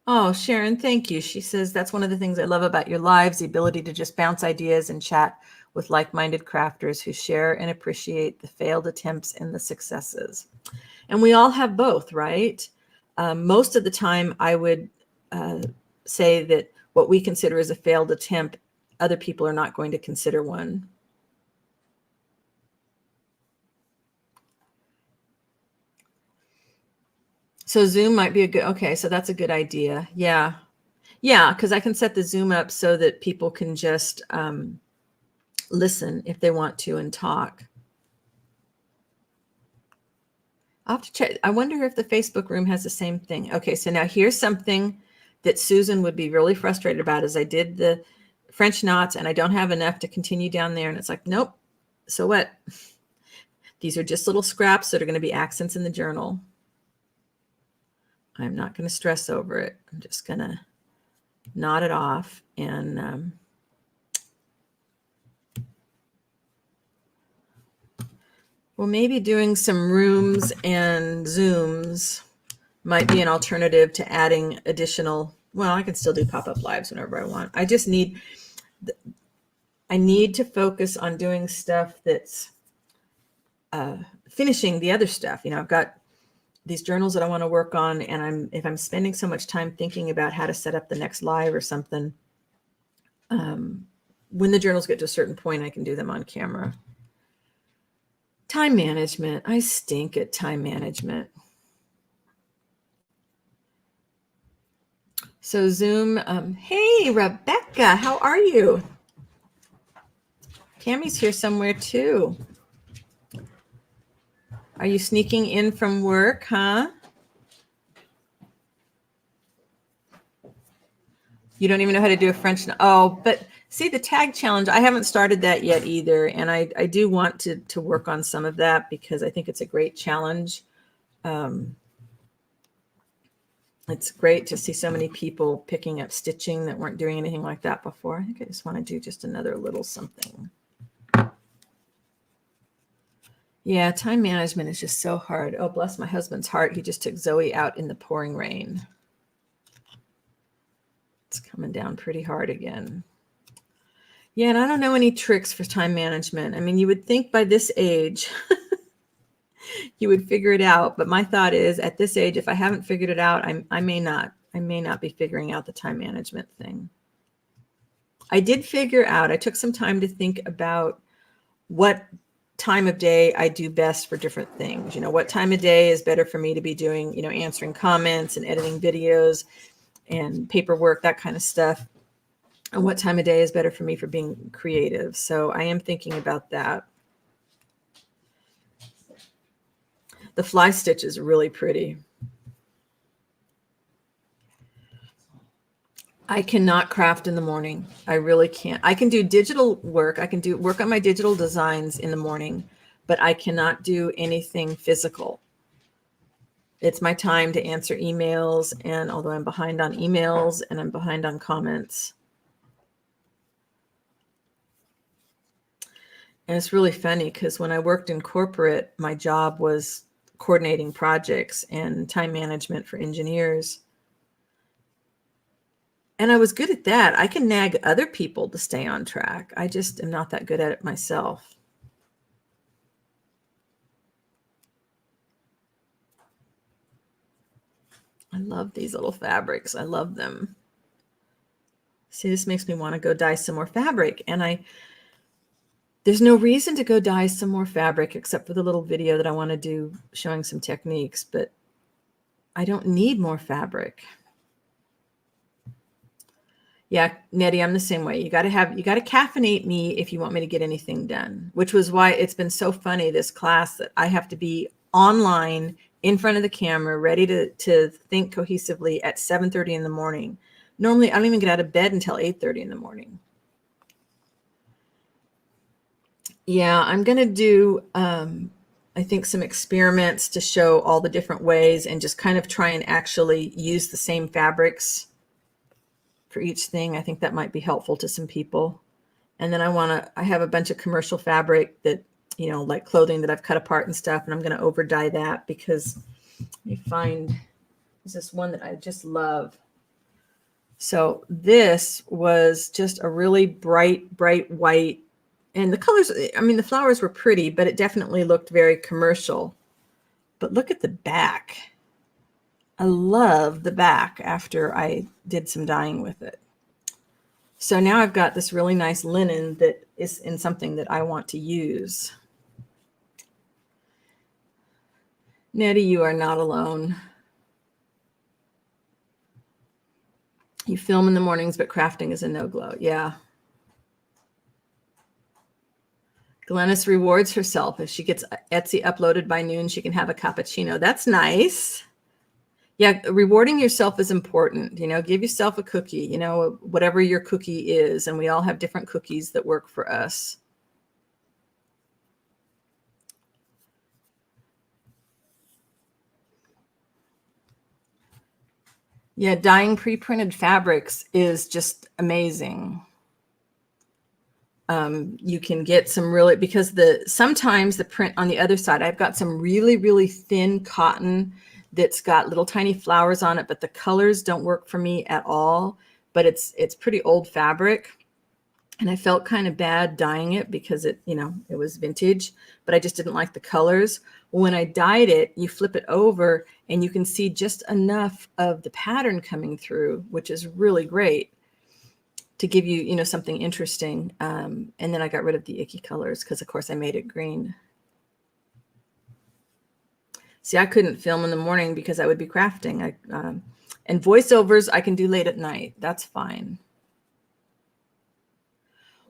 Oh, Sharon, thank you. She says, that's one of the things I love about your lives, the ability to just bounce ideas and chat with like-minded crafters who share and appreciate the failed attempts and the successes. And we all have both, right? Most of the time, I would say that what we consider as a failed attempt, other people are not going to consider one. So Zoom might be a good, okay, so that's a good idea. Yeah. Yeah, because I can set the Zoom up so that people can just listen if they want to and talk. I'll have to check. I wonder if the Facebook room has the same thing. Okay, so now here's something that Susan would be really frustrated about is I did the French knots and I don't have enough to continue down there. And it's like, nope. So what? These are just little scraps that are going to be accents in the journal. I'm not going to stress over it. I'm just going to knot it off and well, maybe doing some rooms and Zooms might be an alternative to adding additional, well, I can still do pop-up lives whenever I want. I just need, I need to focus on doing stuff that's finishing the other stuff. You know, I've got these journals that I want to work on, and if I'm spending so much time thinking about how to set up the next live or something, when the journals get to a certain point, I can do them on camera. Time management. I stink at time management. So Zoom, hey, Rebecca, how are you? Cammie's here somewhere too. Are you sneaking in from work, huh? You don't even know how to do a French. Oh, but see the tag challenge. I haven't started that yet either. And I do want to work on some of that because I think it's a great challenge. It's great to see so many people picking up stitching that weren't doing anything like that before. I think I just want to do just another little something. Yeah, time management is just so hard. Oh, bless my husband's heart. He just took Zoe out in the pouring rain. It's coming down pretty hard again. Yeah, and I don't know any tricks for time management. I mean, you would think by this age, you would figure it out. But my thought is at this age, if I haven't figured it out, I may not be figuring out the time management thing. I did figure out, I took some time to think about what time of day I do best for different things. You know, what time of day is better for me to be doing, you know, answering comments and editing videos and paperwork, that kind of stuff. And what time of day is better for me for being creative. So I am thinking about that. The fly stitch is really pretty. I cannot craft in the morning. I really can't. I can do digital work. I can do work on my digital designs in the morning, but I cannot do anything physical. It's my time to answer emails. And although I'm behind on emails and I'm behind on comments. And it's really funny because when I worked in corporate, my job was coordinating projects and time management for engineers. And I was good at that. I can nag other people to stay on track. I just am not that good at it myself. I love these little fabrics. I love them. See, this makes me want to go dye some more fabric. And there's no reason to go dye some more fabric except for the little video that I want to do showing some techniques, but I don't need more fabric. Yeah, Nettie, I'm the same way. You got to caffeinate me if you want me to get anything done, which was why it's been so funny, this class, that I have to be online in front of the camera, ready to think cohesively at 7:30 in the morning. Normally, I don't even get out of bed until 8:30 in the morning. Yeah, I'm going to do, I think, some experiments to show all the different ways and just kind of try and actually use the same fabrics for each thing. I think that might be helpful to some people. And then I have a bunch of commercial fabric that, you know, like clothing that I've cut apart and stuff. And I'm going to over dye that because I find there's this one that I just love. So this was just a really bright white. And the colors, I mean, the flowers were pretty, but it definitely looked very commercial. But look at the back. I love the back after I did some dyeing with it. So now I've got this really nice linen that is in something that I want to use. Nettie, you are not alone. You film in the mornings, but crafting is a no-go. Yeah. Glennis rewards herself. If she gets Etsy uploaded by noon, she can have a cappuccino. That's nice. Yeah, rewarding yourself is important. You know, give yourself a cookie, you know, whatever your cookie is. And we all have different cookies that work for us. Yeah, dyeing pre-printed fabrics is just amazing. You can get some really, because sometimes the print on the other side, I've got some really thin cotton that's got little tiny flowers on it, but the colors don't work for me at all. But it's pretty old fabric. And I felt kind of bad dyeing it because it, you know, it was vintage, but I just didn't like the colors. When I dyed it, you flip it over and you can see just enough of the pattern coming through, which is really great to give you, you know, something interesting. And then I got rid of the icky colors because, of course, I made it green. See, I couldn't film in the morning because I would be crafting. And voiceovers I can do late at night. That's fine.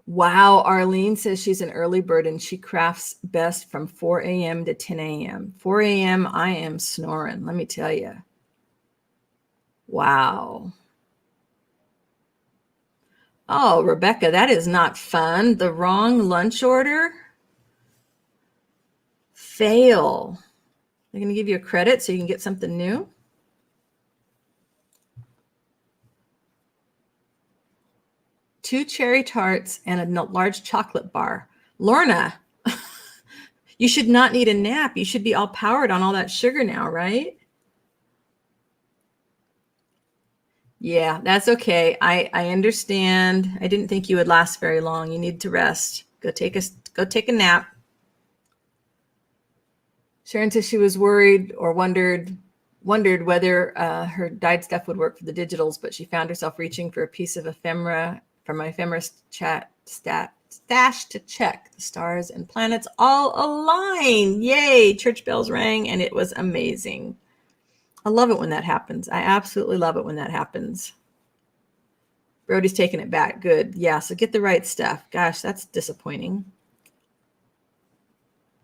Wow, Arlene says she's an early bird and she crafts best from 4 a.m. to 10 a.m. 4 a.m. I am snoring, let me tell you. Wow. Oh, Rebecca, that is not fun. The wrong lunch order? Fail. They're going to give you a credit so you can get something new? Two cherry tarts and a large chocolate bar. Lorna, you should not need a nap. You should be all powered on all that sugar now, right? Yeah, that's okay. I understand. I didn't think you would last very long. You need to rest. Go take a nap. Sharon says she was worried or wondered whether her dyed stuff would work for the digitals, but she found herself reaching for a piece of ephemera from my ephemera stash to check the stars and planets all align. Yay! Church bells rang, and it was amazing. I love it when that happens. I absolutely love it when that happens. Brody's taking it back. Good. Yeah, so get the right stuff. Gosh, that's disappointing.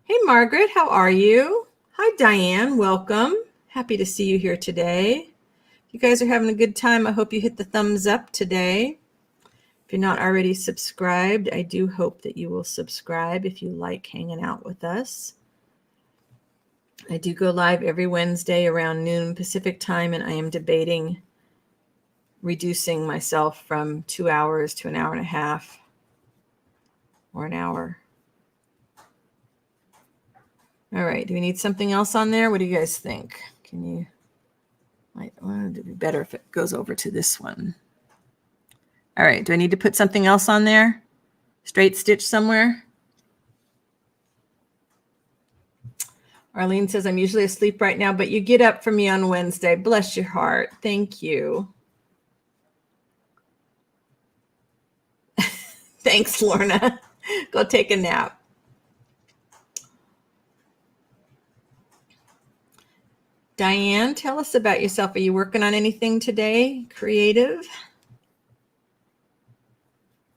Hey, Margaret, how are you? Hi, Diane. Welcome. Happy to see you here today. If you guys are having a good time, I hope you hit the thumbs up today. If you're not already subscribed, I do hope that you will subscribe if you like hanging out with us. I do go live every Wednesday around noon Pacific time, and I am debating reducing myself from 2 hours to an hour and a half or an hour. All right, do we need something else on there? What do you guys think? It'd be better if it goes over to this one. All right, do I need to put something else on there? Straight stitch somewhere? Arlene says, I'm usually asleep right now, but you get up for me on Wednesday. Bless your heart. Thank you. Thanks, Lorna. Go take a nap. Diane, tell us about yourself. Are you working on anything today? Creative?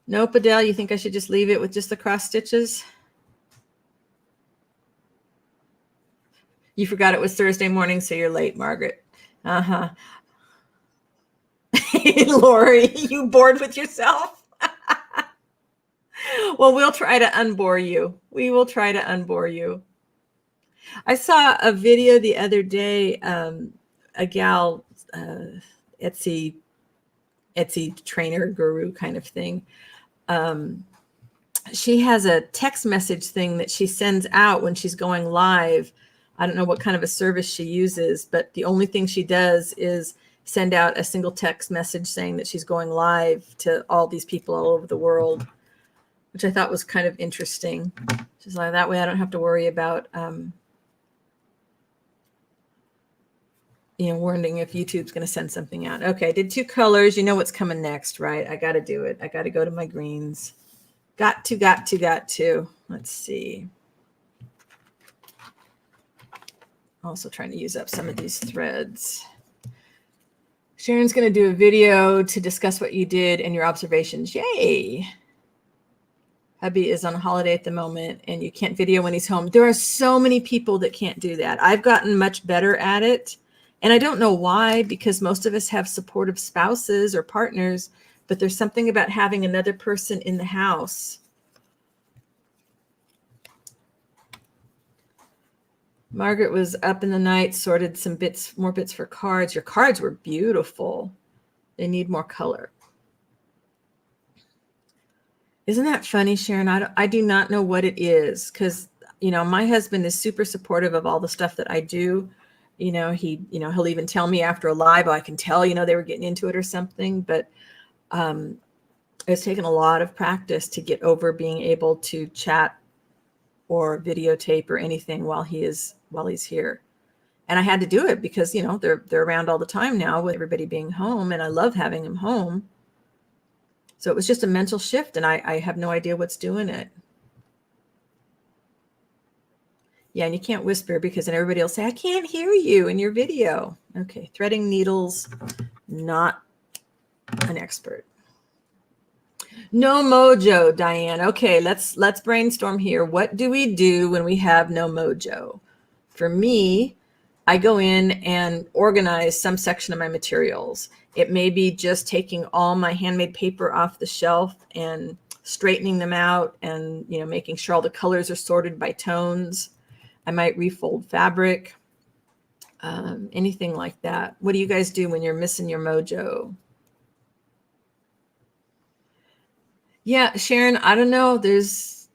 Nope, Adele, you think I should just leave it with just the cross stitches? You forgot it was Thursday morning, so you're late, Margaret. Uh-huh. Lori, you bored with yourself? Well, we'll try to unbore you. We will try to unbore you. I saw a video the other day, a gal, Etsy trainer guru kind of thing. she has a text message thing that she sends out when she's going live. I don't know what kind of a service she uses, but the only thing she does is send out a single text message saying that she's going live to all these people all over the world, which I thought was kind of interesting. She's like, that way I don't have to worry about, wondering if YouTube's going to send something out. Okay, I did 2 colors. You know what's coming next, right? I got to do it. I got to go to my greens. Got to. Let's see. Also trying to use up some of these threads. Sharon's going to do a video to discuss what you did and your observations. Yay. Hubby is on holiday at the moment and you can't video when he's home. There are so many people that can't do that. I've gotten much better at it. And I don't know why, because most of us have supportive spouses or partners, but there's something about having another person in the house. Margaret was up in the night, sorted some more bits for cards. Your cards were beautiful. They need more color. Isn't that funny, Sharon? I do not know what it is, because, my husband is super supportive of all the stuff that I do. He'll even tell me after a live, I can tell, they were getting into it or something. But it's taken a lot of practice to get over being able to chat or videotape or anything while he's here. And I had to do it because, they're around all the time now with everybody being home, and I love having them home. So it was just a mental shift, and I have no idea what's doing it. Yeah, and you can't whisper because then everybody will say, I can't hear you in your video. Okay, threading needles, not an expert. No mojo, Diane. Okay, let's brainstorm here. What do we do when we have no mojo? For me, I go in and organize some section of my materials. It may be just taking all my handmade paper off the shelf and straightening them out and, making sure all the colors are sorted by tones. I might refold fabric, anything like that. What do you guys do when you're missing your mojo? Yeah, Sharon, I don't know. There's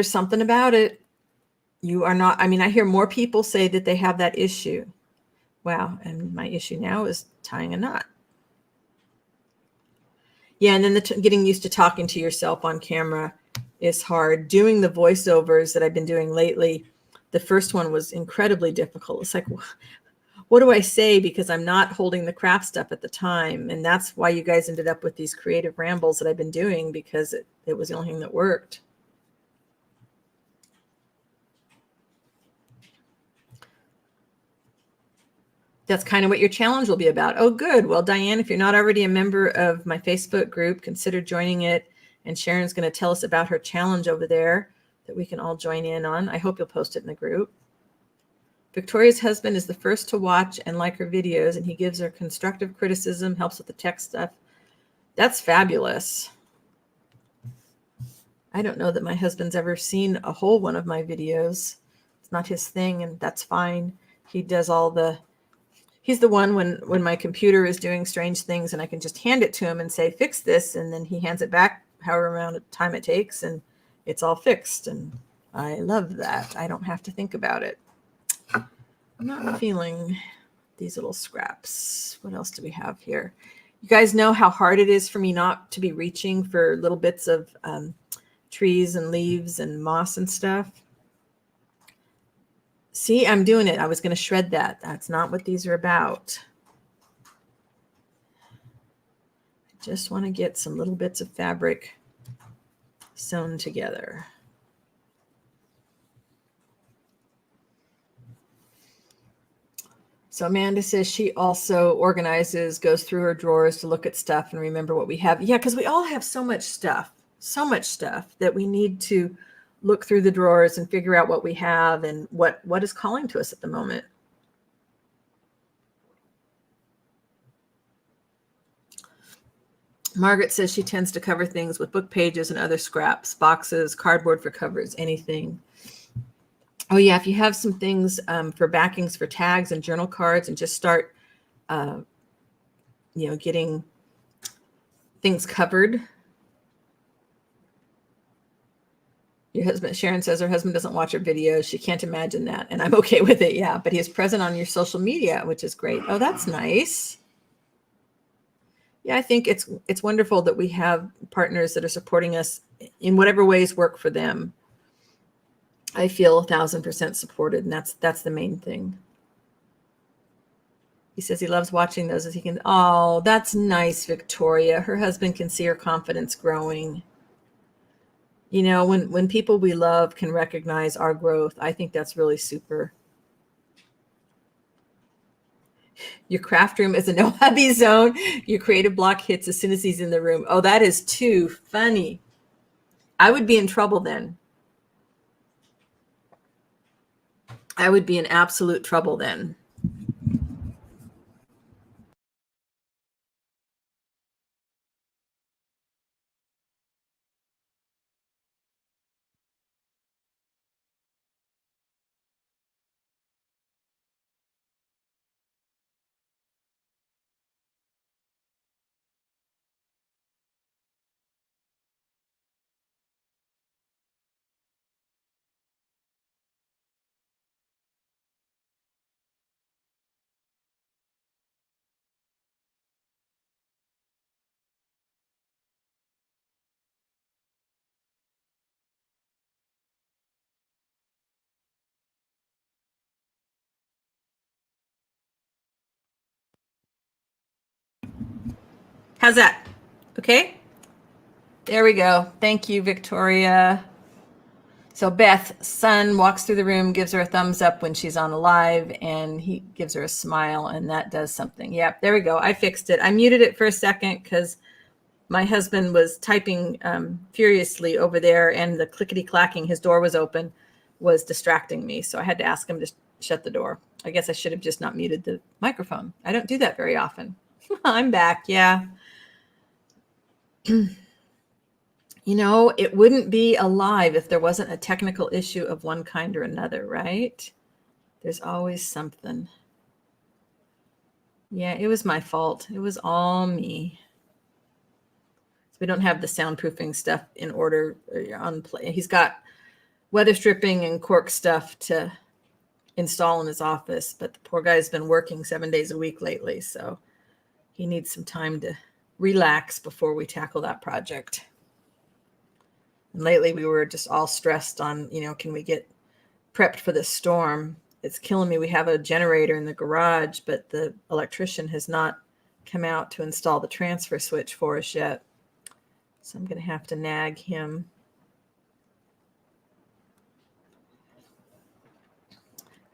something about it. You are not, I hear more people say that they have that issue. Wow. And my issue now is tying a knot. Yeah. And then getting used to talking to yourself on camera is hard. Doing the voiceovers that I've been doing lately, the first one was incredibly difficult. It's like, what do I say? Because I'm not holding the craft stuff at the time. And that's why you guys ended up with these creative rambles that I've been doing, because it was the only thing that worked. That's kind of what your challenge will be about. Oh, good. Well, Diane, if you're not already a member of my Facebook group, consider joining it. And Sharon's going to tell us about her challenge over there that we can all join in on. I hope you'll post it in the group. Victoria's husband is the first to watch and like her videos, and he gives her constructive criticism, helps with the tech stuff. That's fabulous. I don't know that my husband's ever seen a whole one of my videos. It's not his thing, and that's fine. He does he's the one when my computer is doing strange things and I can just hand it to him and say, fix this. And then he hands it back however amount of time it takes and it's all fixed. And I love that. I don't have to think about it. I'm not feeling these little scraps. What else do we have here? You guys know how hard it is for me not to be reaching for little bits of trees and leaves and moss and stuff. See, I'm doing it. I was going to shred that. That's not what these are about. I just want to get some little bits of fabric sewn together. So Amanda says she also organizes, goes through her drawers to look at stuff and remember what we have. Yeah, because we all have so much stuff that we need to look through the drawers and figure out what we have and what is calling to us at the moment. Margaret says she tends to cover things with book pages and other scraps, boxes, cardboard for covers, anything. Oh yeah, if you have some things for backings for tags and journal cards and just start, getting things covered. Your husband, Sharon says her husband doesn't watch her videos. She can't imagine that. And I'm okay with it. Yeah. But he is present on your social media, which is great. Oh, that's nice. Yeah, I think it's wonderful that we have partners that are supporting us in whatever ways work for them. I feel 1,000% supported, and that's the main thing. He says he loves watching those as he can. Oh, that's nice, Victoria. Her husband can see her confidence growing. You know, when people we love can recognize our growth, I think that's really super. Your craft room is a no hubby zone. Your creative block hits as soon as he's in the room. Oh, that is too funny. I would be in trouble then. I would be in absolute trouble then. How's that? Okay. There we go. Thank you, Victoria. So Beth's son walks through the room, gives her a thumbs up when she's on the live, and he gives her a smile, and that does something. Yep, there we go. I fixed it. I muted it for a second because my husband was typing furiously over there, and the clickety-clacking, his door was open, was distracting me. So I had to ask him to shut the door. I guess I should have just not muted the microphone. I don't do that very often. I'm back. Yeah. You know, it wouldn't be alive if there wasn't a technical issue of one kind or another, right? There's always something. Yeah, it was my fault. It was all me. So we don't have the soundproofing stuff in order on play. He's got weather stripping and cork stuff to install in his office, but the poor guy's been working 7 days a week lately, so he needs some time to relax before we tackle that project. And lately we were just all stressed on, you know, can we get prepped for the storm? It's killing me. We have a generator in the garage, but the electrician has not come out to install the transfer switch for us yet. So I'm going to have to nag him.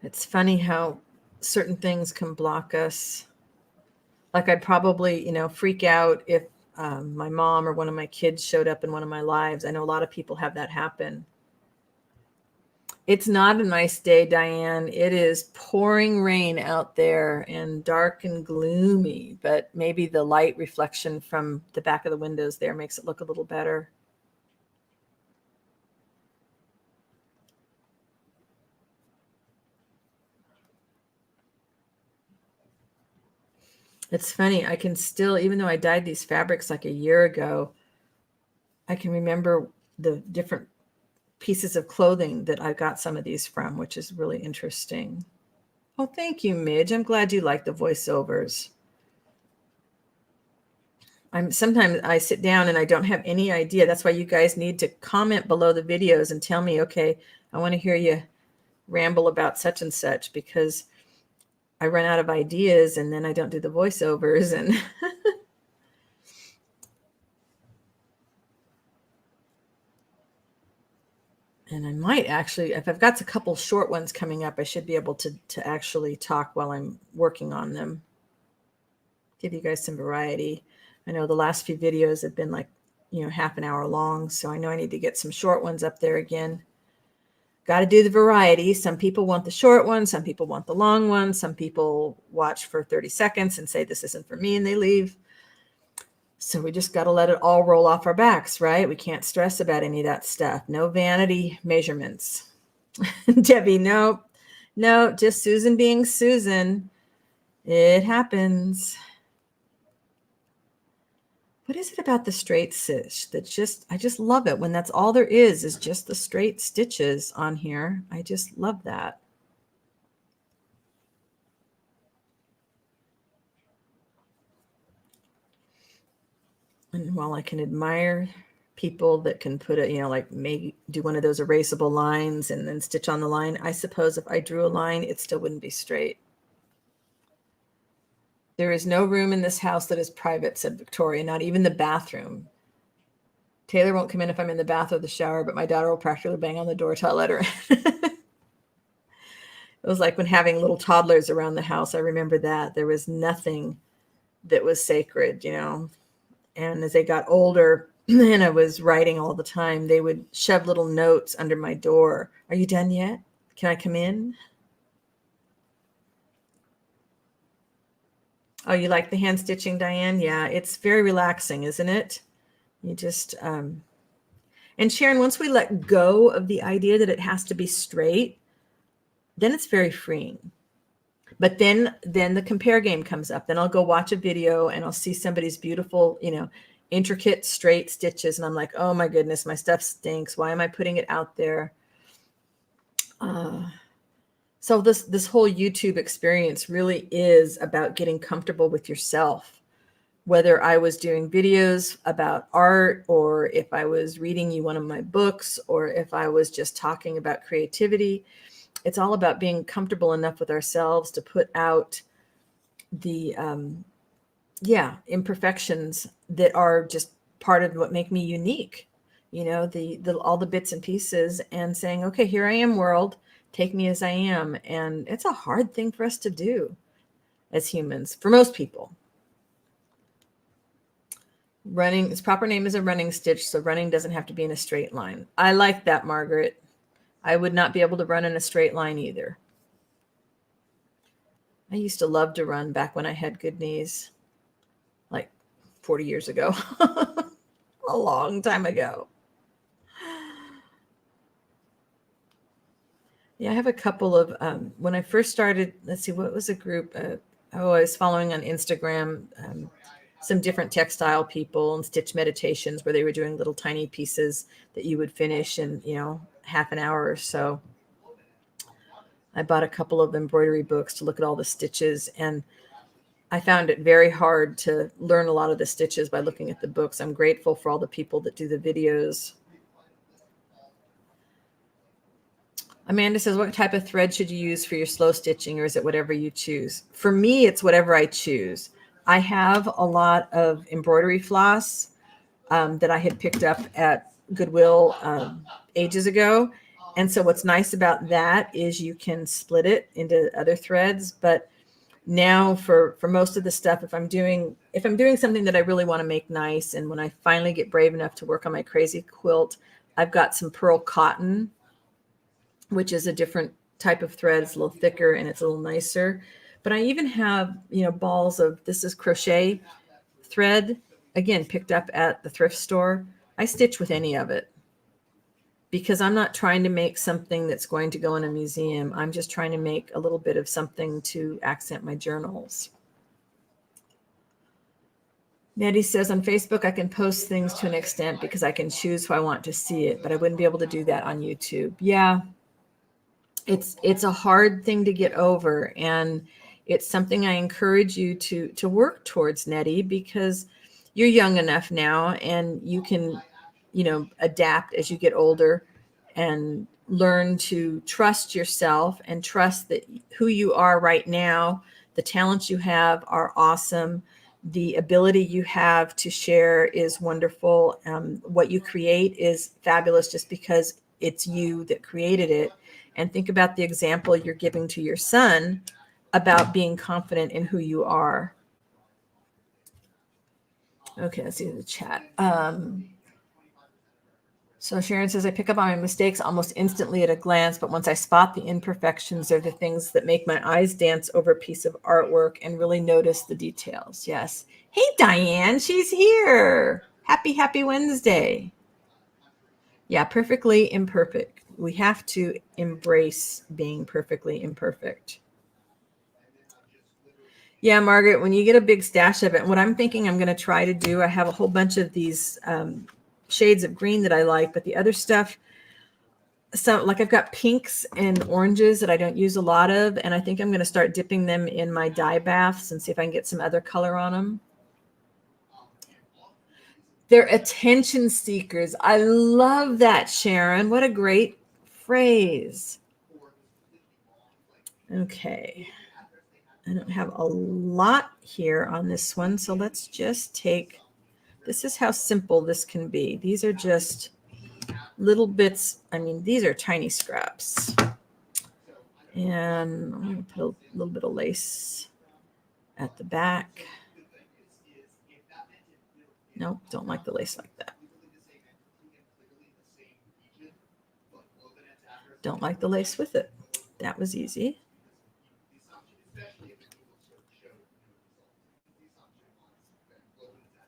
It's funny how certain things can block us. Like I'd probably, you know, freak out if my mom or one of my kids showed up in one of my lives. I know a lot of people have that happen. It's not a nice day, Diane. It is pouring rain out there and dark and gloomy, but maybe the light reflection from the back of the windows there makes it look a little better. It's funny. I can still, even though I dyed these fabrics like a year ago, I can remember the different pieces of clothing that I got some of these from, which is really interesting. Oh, thank you, Midge. I'm glad you like the voiceovers. Sometimes I sit down and I don't have any idea. That's why you guys need to comment below the videos and tell me, okay, I want to hear you ramble about such and such, because I run out of ideas and then I don't do the voiceovers. And and I might actually, if I've got a couple short ones coming up, I should be able to actually talk while I'm working on them. Give you guys some variety. I know the last few videos have been like, you know, half an hour long. So I know I need to get some short ones up there again. Got to do the variety. Some people want the short one. Some people want the long one. Some people watch for 30 seconds and say, this isn't for me, and they leave. So we just got to let it all roll off our backs, right? We can't stress about any of that stuff. No vanity measurements. Debbie, no, just Susan being Susan. It happens. What is it about the straight stitch that I just love it when that's all there is just the straight stitches on here. I just love that. And while I can admire people that can put it, like maybe do one of those erasable lines and then stitch on the line, I suppose if I drew a line, it still wouldn't be straight. There is no room in this house that is private, said Victoria, not even the bathroom. Taylor won't come in if I'm in the bath or the shower, but my daughter will practically bang on the door till I let her in. It was like when having little toddlers around the house. I remember that. There was nothing that was sacred, And as they got older and I was writing all the time, they would shove little notes under my door. Are you done yet? Can I come in? Oh, you like the hand stitching, Diane? Yeah, it's very relaxing, isn't it? You just, and Sharon, once we let go of the idea that it has to be straight, then it's very freeing. But then the compare game comes up. Then I'll go watch a video and I'll see somebody's beautiful, intricate straight stitches. And I'm like, oh my goodness, my stuff stinks. Why am I putting it out there? So this whole YouTube experience really is about getting comfortable with yourself. Whether I was doing videos about art, or if I was reading you one of my books, or if I was just talking about creativity, it's all about being comfortable enough with ourselves to put out the, imperfections that are just part of what make me unique. All the bits and pieces, and saying, okay, here I am, world, take me as I am. And it's a hard thing for us to do as humans, for most people. Running, its proper name is a running stitch, so running doesn't have to be in a straight line. I like that, Margaret. I would not be able to run in a straight line either. I used to love to run back when I had good knees, like 40 years ago, a long time ago. Yeah, I have a couple of, when I first started, let's see, what was a group? I was following on Instagram, some different textile people and stitch meditations where they were doing little tiny pieces that you would finish in, half an hour or so. I bought a couple of embroidery books to look at all the stitches, and I found it very hard to learn a lot of the stitches by looking at the books. I'm grateful for all the people that do the videos. Amanda says, what type of thread should you use for your slow stitching, or is it whatever you choose? For me, it's whatever I choose. I have a lot of embroidery floss that I had picked up at Goodwill ages ago. And so what's nice about that is you can split it into other threads. But now for most of the stuff, if I'm doing something that I really want to make nice, and when I finally get brave enough to work on my crazy quilt, I've got some pearl cotton, which is a different type of thread. It's a little thicker and it's a little nicer. But I even have, balls of, this is crochet thread, again, picked up at the thrift store. I stitch with any of it because I'm not trying to make something that's going to go in a museum. I'm just trying to make a little bit of something to accent my journals. Nettie says, on Facebook, I can post things to an extent because I can choose who I want to see it, but I wouldn't be able to do that on YouTube. Yeah, it's a hard thing to get over, and it's something I encourage you to work towards, Nettie, because you're young enough now and you can, adapt as you get older and learn to trust yourself and trust that who you are right now, the talents you have are awesome. The ability you have to share is wonderful. What you create is fabulous just because it's you that created it. And think about the example you're giving to your son about being confident in who you are. Okay, let's see the chat. So Sharon says, I pick up on my mistakes almost instantly at a glance, but once I spot the imperfections, they're the things that make my eyes dance over a piece of artwork and really notice the details. Yes. Hey, Diane, she's here. Happy Wednesday. Yeah, perfectly imperfect. We have to embrace being perfectly imperfect. Yeah, Margaret, when you get a big stash of it, what I'm thinking I'm going to try to do, I have a whole bunch of these shades of green that I like, but the other stuff, so like I've got pinks and oranges that I don't use a lot of, and I think I'm going to start dipping them in my dye baths and see if I can get some other color on them. They're attention seekers. I love that, Sharon. What a great phrase. Okay. I don't have a lot here on this one, so let's just take, this is how simple this can be. These are just little bits. I mean, these are tiny scraps. And I'm going to put a little bit of lace at the back. Nope, don't like the lace like that. Don't like the lace with it. That was easy.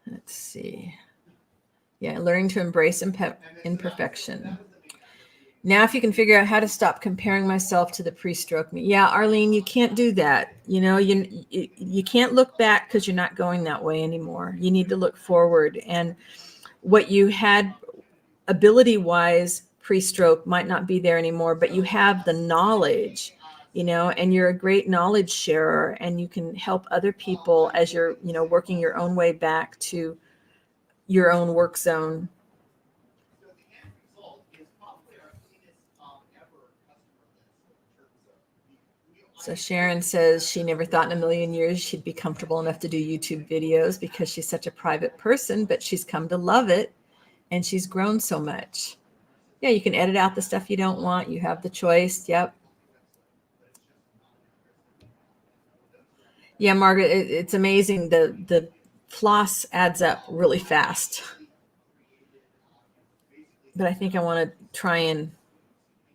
Let's see. Yeah, learning to embrace imperfection. Now, if you can figure out how to stop comparing myself to the pre-stroke me. Yeah, Arlene, you can't do that. You know, you can't look back because you're not going that way anymore. You need to look forward. And what you had ability-wise pre-stroke might not be there anymore, but you have the knowledge, you know, and you're a great knowledge sharer, and you can help other people as you're, you know, working your own way back to your own work zone. So Sharon says she never thought in a million years she'd be comfortable enough to do YouTube videos because she's such a private person, but she's come to love it and she's grown so much. Yeah, you can edit out the stuff you don't want. You have the choice. Yep. Yeah, Margaret, it's amazing. The floss adds up really fast. But I think I want to try and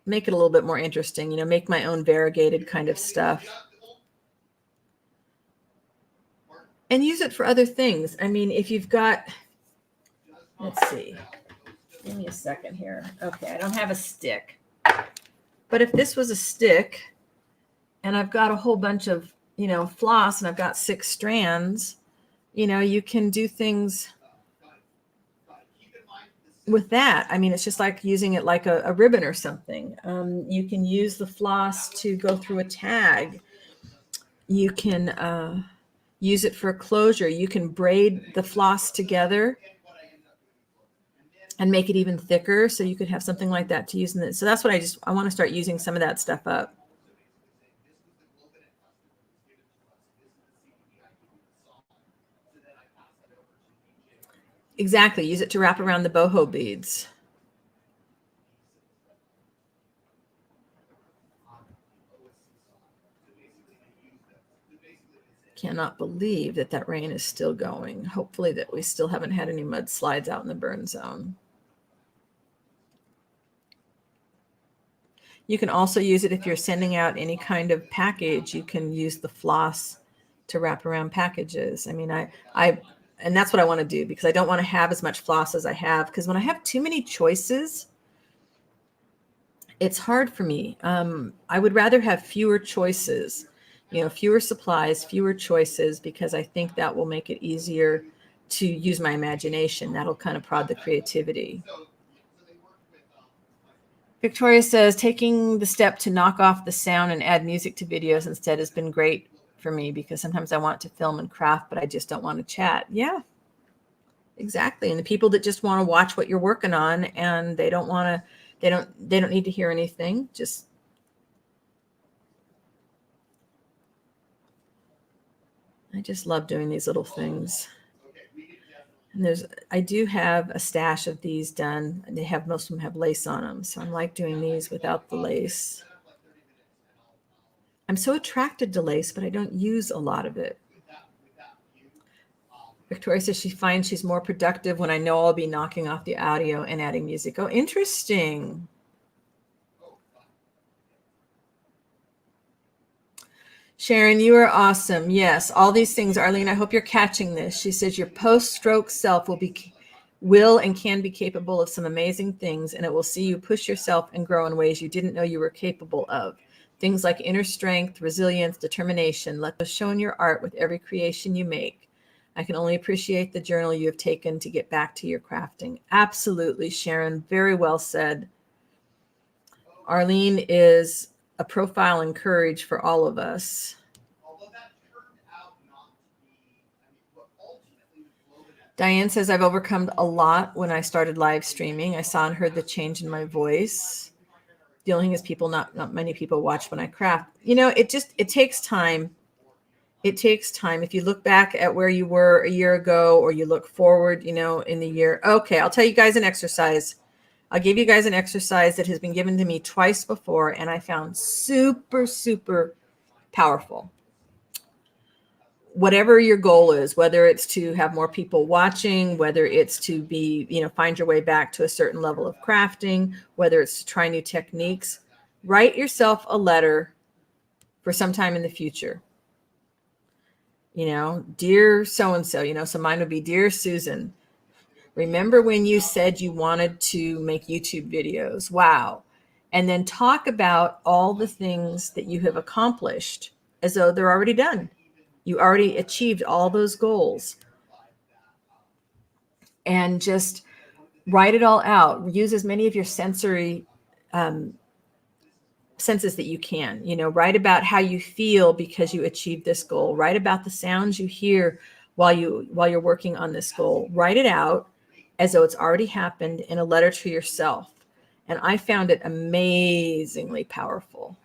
make it a little bit more interesting, you know, make my own variegated kind of stuff. And use it for other things. I mean, if you've got, let's see, give me a second here. Okay, I don't have a stick. But if this was a stick and I've got a whole bunch of, you know, floss and I've got 6 strands, you know, you can do things with that. I mean, it's just like using it like a ribbon or something. You can use the floss to go through a tag. You can use it for closure. You can braid the floss together and make it even thicker. So you could have something like that to use in it. So that's what I want to start using some of that stuff up. Exactly. Use it to wrap around the boho beads. Cannot believe that rain is still going. Hopefully that we still haven't had any mudslides out in the burn zone. You can also use it if you're sending out any kind of package. You can use the floss to wrap around packages. I mean, and that's what I want to do because I don't want to have as much floss as I have, because when I have too many choices, it's hard for me. I would rather have fewer choices, you know, fewer supplies, fewer choices, because I think that will make it easier to use my imagination. That'll kind of prod the creativity. Victoria says, taking the step to knock off the sound and add music to videos instead has been great for me, because sometimes I want to film and craft, but I just don't want to chat. Yeah, exactly. And the people that just want to watch what you're working on and they don't want to, they don't need to hear anything. Just I just love doing these little things. And I do have a stash of these done. And most of them have lace on them. So I'm like doing these without the lace. I'm so attracted to lace, but I don't use a lot of it. Victoria says she finds she's more productive when I know I'll be knocking off the audio and adding music. Oh, interesting. Sharon, you are awesome. Yes, all these things. Arlene, I hope you're catching this. She says your post-stroke self will and can be capable of some amazing things, and it will see you push yourself and grow in ways you didn't know you were capable of. Things like inner strength, resilience, determination, let those show in your art with every creation you make. I can only appreciate the journey you have taken to get back to your crafting. Absolutely, Sharon. Very well said. Arlene is a profile in courage for all of us. Diane says, I've overcome a lot when I started live streaming. I saw and heard the change in my voice. The only thing is not many people watch when I craft. You know, it takes time. It takes time. If you look back at where you were a year ago, or you look forward, you know, in the year. Okay, I'll tell you guys an exercise. I'll give you guys an exercise that has been given to me twice before, and I found super, super powerful. Whatever your goal is, whether it's to have more people watching, whether it's to be, you know, find your way back to a certain level of crafting, whether it's to try new techniques, write yourself a letter for some time in the future. You know, dear so-and-so, you know, so mine would be, dear Susan, remember when you said you wanted to make YouTube videos? Wow. And then talk about all the things that you have accomplished as though they're already done. You already achieved all those goals. And just write it all out. Use as many of your sensory senses that you can. You know, write about how you feel because you achieved this goal. Write about the sounds you hear while you're working on this goal. Write it out as though it's already happened in a letter to yourself. And I found it amazingly powerful.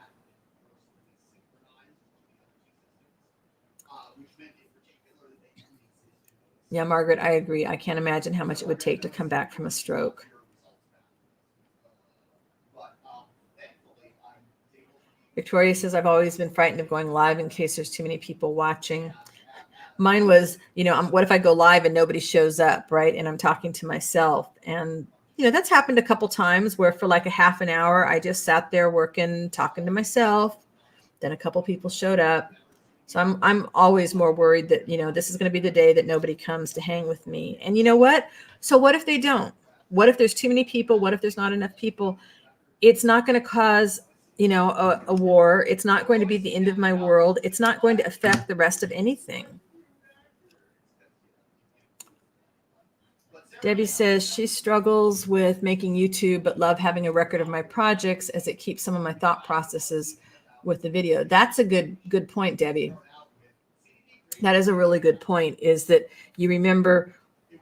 Yeah, Margaret, I agree. I can't imagine how much it would take to come back from a stroke. Victoria says, I've always been frightened of going live in case there's too many people watching. Mine was, you know, what if I go live and nobody shows up, right? And I'm talking to myself. And, you know, that's happened a couple times where for like a half an hour, I just sat there working, talking to myself. Then a couple people showed up. So I'm always more worried that, you know, this is going to be the day that nobody comes to hang with me. And you know what? So what if they don't? What if there's too many people? What if there's not enough people? It's not going to cause, you know, a war. It's not going to be the end of my world. It's not going to affect the rest of anything. Debbie says she struggles with making YouTube, but love having a record of my projects as it keeps some of my thought processes with the video. That's a good point, Debbie. That is a really good point, is that you remember,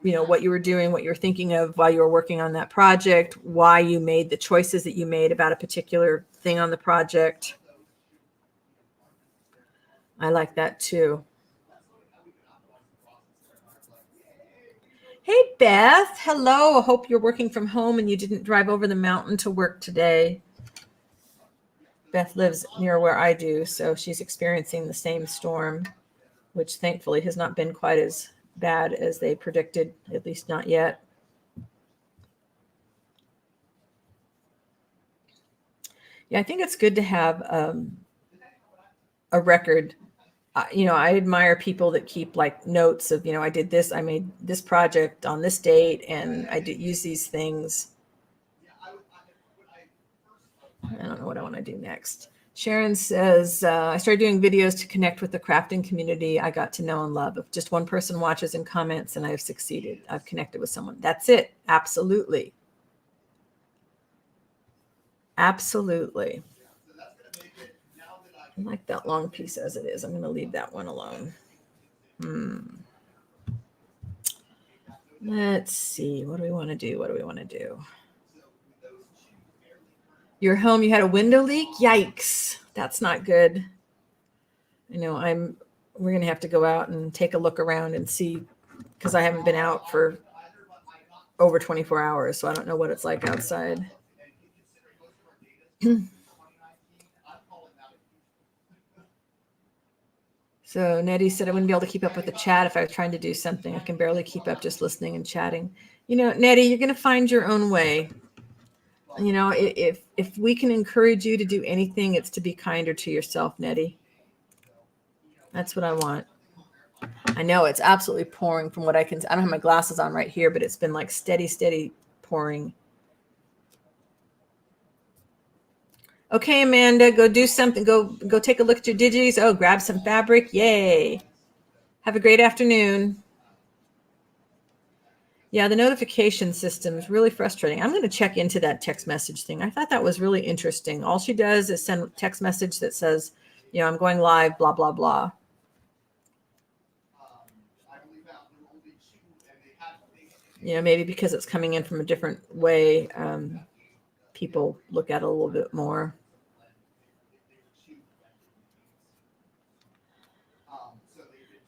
you know, what you were doing, what you were thinking of while you were working on that project, why you made the choices that you made about a particular thing on the project. I like that too. Hey, Beth. Hello. I hope you're working from home and you didn't drive over the mountain to work today. Beth lives near where I do, so she's experiencing the same storm, which thankfully has not been quite as bad as they predicted, at least not yet. Yeah, I think it's good to have a record. You know, I admire people that keep like notes of, you know, I did this, I made this project on this date, and I did use these things. I don't know what I want to do next. Sharon says, I started doing videos to connect with the crafting community I got to know and love. If just one person watches and comments, and I have succeeded. I've connected with someone. That's it. Absolutely. Absolutely. I like that long piece as it is. I'm going to leave that one alone. Let's see. What do we want to do? What do we want to do? Your home, you had a window leak? Yikes. That's not good. I know we're going to have to go out and take a look around and see, because I haven't been out for over 24 hours. So I don't know what it's like outside. So Nettie said I wouldn't be able to keep up with the chat if I was trying to do something. I can barely keep up just listening and chatting. You know, Nettie, you're going to find your own way. You know, if we can encourage you to do anything, it's to be kinder to yourself, Nettie. That's what I want. I know it's absolutely pouring from what I can. I don't have my glasses on right here, but it's been like steady pouring. Okay, Amanda, go do something. Go take a look at your digis. Oh, grab some fabric. Yay. Have a great afternoon. Yeah, the notification system is really frustrating. I'm going to check into that text message thing. I thought that was really interesting. All she does is send a text message that says, you know, I'm going live, blah, blah, blah. You know, maybe because it's coming in from a different way, people look at it a little bit more.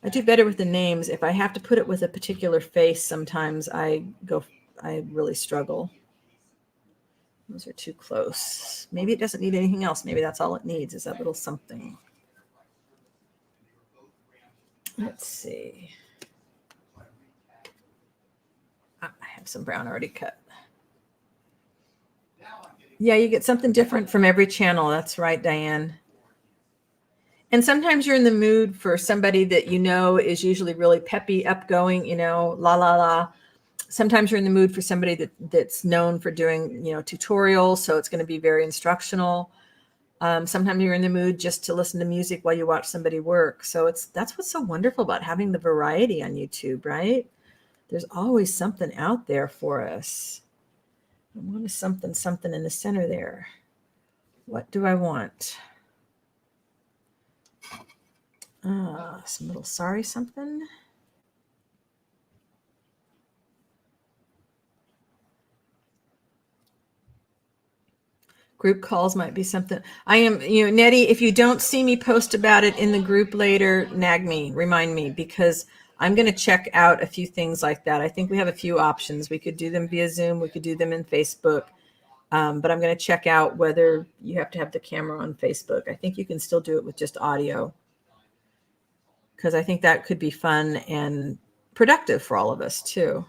I do better with the names. If I have to put it with a particular face, sometimes I really struggle. Those are too close. Maybe it doesn't need anything else. Maybe that's all it needs is that little something. Let's see. I have some brown already cut. Yeah, you get something different from every channel. That's right, Diane. And sometimes you're in the mood for somebody that you know is usually really peppy, upgoing, you know, la la la. Sometimes you're in the mood for somebody that's known for doing, you know, tutorials, so it's going to be very instructional. Sometimes you're in the mood just to listen to music while you watch somebody work. So that's what's so wonderful about having the variety on YouTube, right? There's always something out there for us. I want something in the center there. What do I want? Some little sorry something. Group calls might be something. I am, you know, Nettie, if you don't see me post about it in the group later, nag me, remind me, because I'm going to check out a few things like that. I think we have a few options. We could do them via Zoom. We could do them in Facebook. But I'm going to check out whether you have to have the camera on Facebook. I think you can still do it with just audio, because I think that could be fun and productive for all of us too.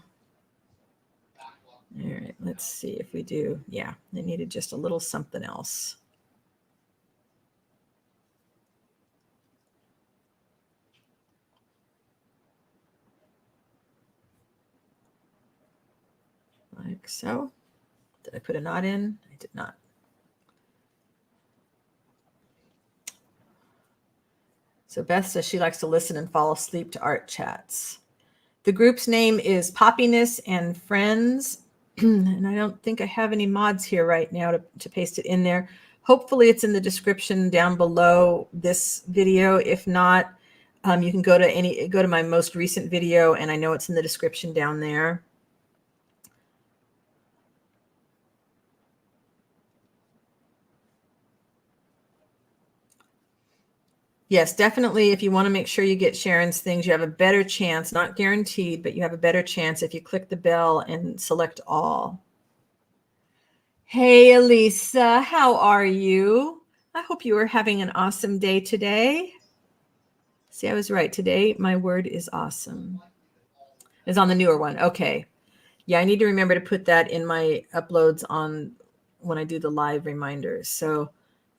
All right, let's see if we do. Yeah, they needed just a little something else. Like so. Did I put a knot in? I did not. So Beth says she likes to listen and fall asleep to art chats. The group's name is Poppiness and Friends. And I don't think I have any mods here right now to paste it in there. Hopefully it's in the description down below this video. If not, you can go to my most recent video, and I know it's in the description down there. Yes, definitely. If you want to make sure you get Sharon's things, you have a better chance, not guaranteed, but you have a better chance if you click the bell and select all. Hey, Elisa, how are you? I hope you are having an awesome day today. See, I was right. Today, my word is awesome. It's on the newer one. Okay. Yeah, I need to remember to put that in my uploads on when I do the live reminders. So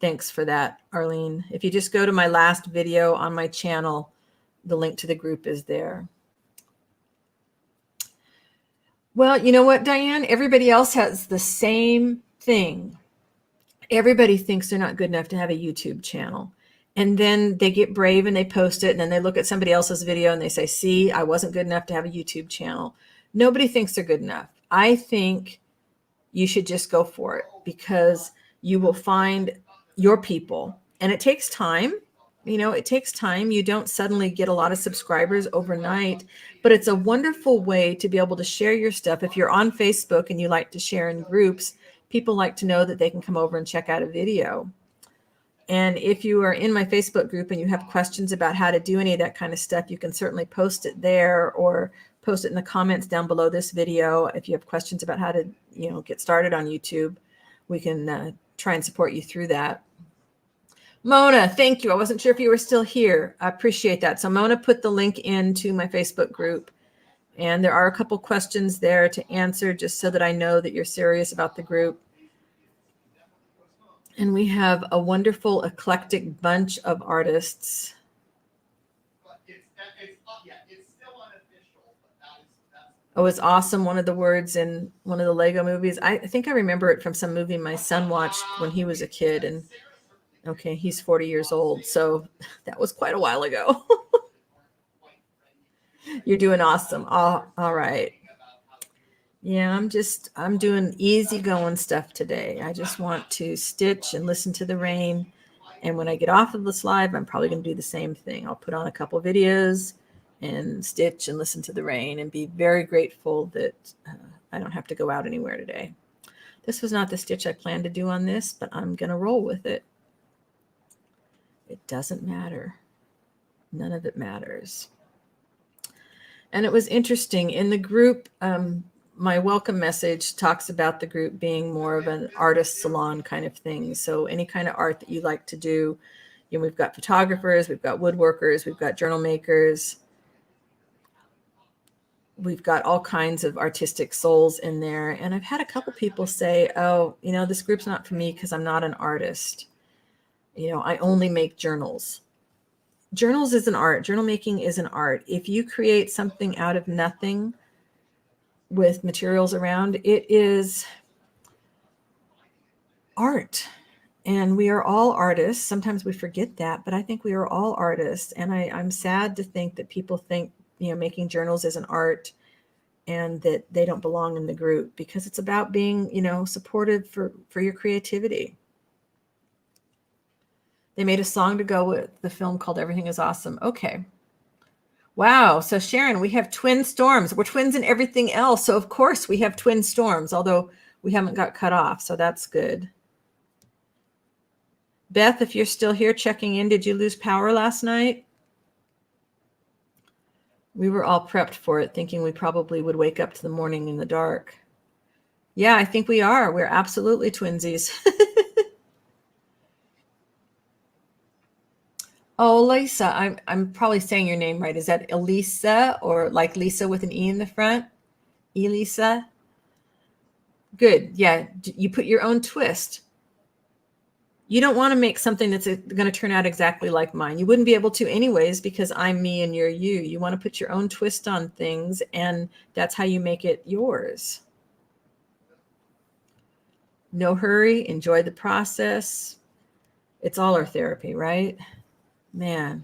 thanks for that, Arlene. If you just go to my last video on my channel, the link to the group is there. Well, you know what, Diane? Everybody else has the same thing. Everybody thinks they're not good enough to have a YouTube channel. And then they get brave and they post it. And then they look at somebody else's video and they say, see, I wasn't good enough to have a YouTube channel. Nobody thinks they're good enough. I think you should just go for it, because you will find your people. And it takes time. You know, it takes time. You don't suddenly get a lot of subscribers overnight, but it's a wonderful way to be able to share your stuff. If you're on Facebook and you like to share in groups, people like to know that they can come over and check out a video. And if you are in my Facebook group and you have questions about how to do any of that kind of stuff, you can certainly post it there or post it in the comments down below this video. If you have questions about how to, you know, get started on YouTube, we can try and support you through that. Mona, thank you. I wasn't sure if you were still here. I appreciate that. So Mona put the link into my Facebook group, and there are a couple questions there to answer just so that I know that you're serious about the group. And we have a wonderful eclectic bunch of artists. Oh, it's awesome. One of the words in one of the Lego movies. I think I remember it from some movie my son watched when he was a kid. And okay, he's 40 years old. So that was quite a while ago. You're doing awesome. All right. Yeah, I'm doing easy going stuff today. I just want to stitch and listen to the rain. And when I get off of this live, I'm probably going to do the same thing. I'll put on a couple videos and stitch and listen to the rain and be very grateful that I don't have to go out anywhere today. This was not the stitch I planned to do on this, but I'm going to roll with it. It doesn't matter. None of it matters. And it was interesting in the group. My welcome message talks about the group being more of an artist salon kind of thing. So any kind of art that you like to do, we've got photographers, we've got woodworkers, we've got journal makers. We've got all kinds of artistic souls in there. And I've had a couple people say, oh, this group's not for me because I'm not an artist. I only make journals. Journals is an art. Journal making is an art. If you create something out of nothing with materials around, it is art. And we are all artists. Sometimes we forget that, but I think we are all artists. And I'm sad to think that people think, making journals is an art and that they don't belong in the group, because it's about being, supportive for your creativity. They made a song to go with the film called Everything is Awesome. Okay. Wow. So Sharon, we have twin storms. We're twins in everything else. So of course we have twin storms, although we haven't got cut off. So that's good. Beth, if you're still here checking in, did you lose power last night? We were all prepped for it, thinking we probably would wake up to the morning in the dark. Yeah, I think we are. We're absolutely twinsies. Oh, Lisa, I'm probably saying your name right. Is that Elisa, or like Lisa with an E in the front? Elisa? Good. Yeah, you put your own twist. You don't want to make something that's going to turn out exactly like mine. You wouldn't be able to anyways, because I'm me and you're you. You want to put your own twist on things, and that's how you make it yours. No hurry. Enjoy the process. It's all our therapy, right? Man.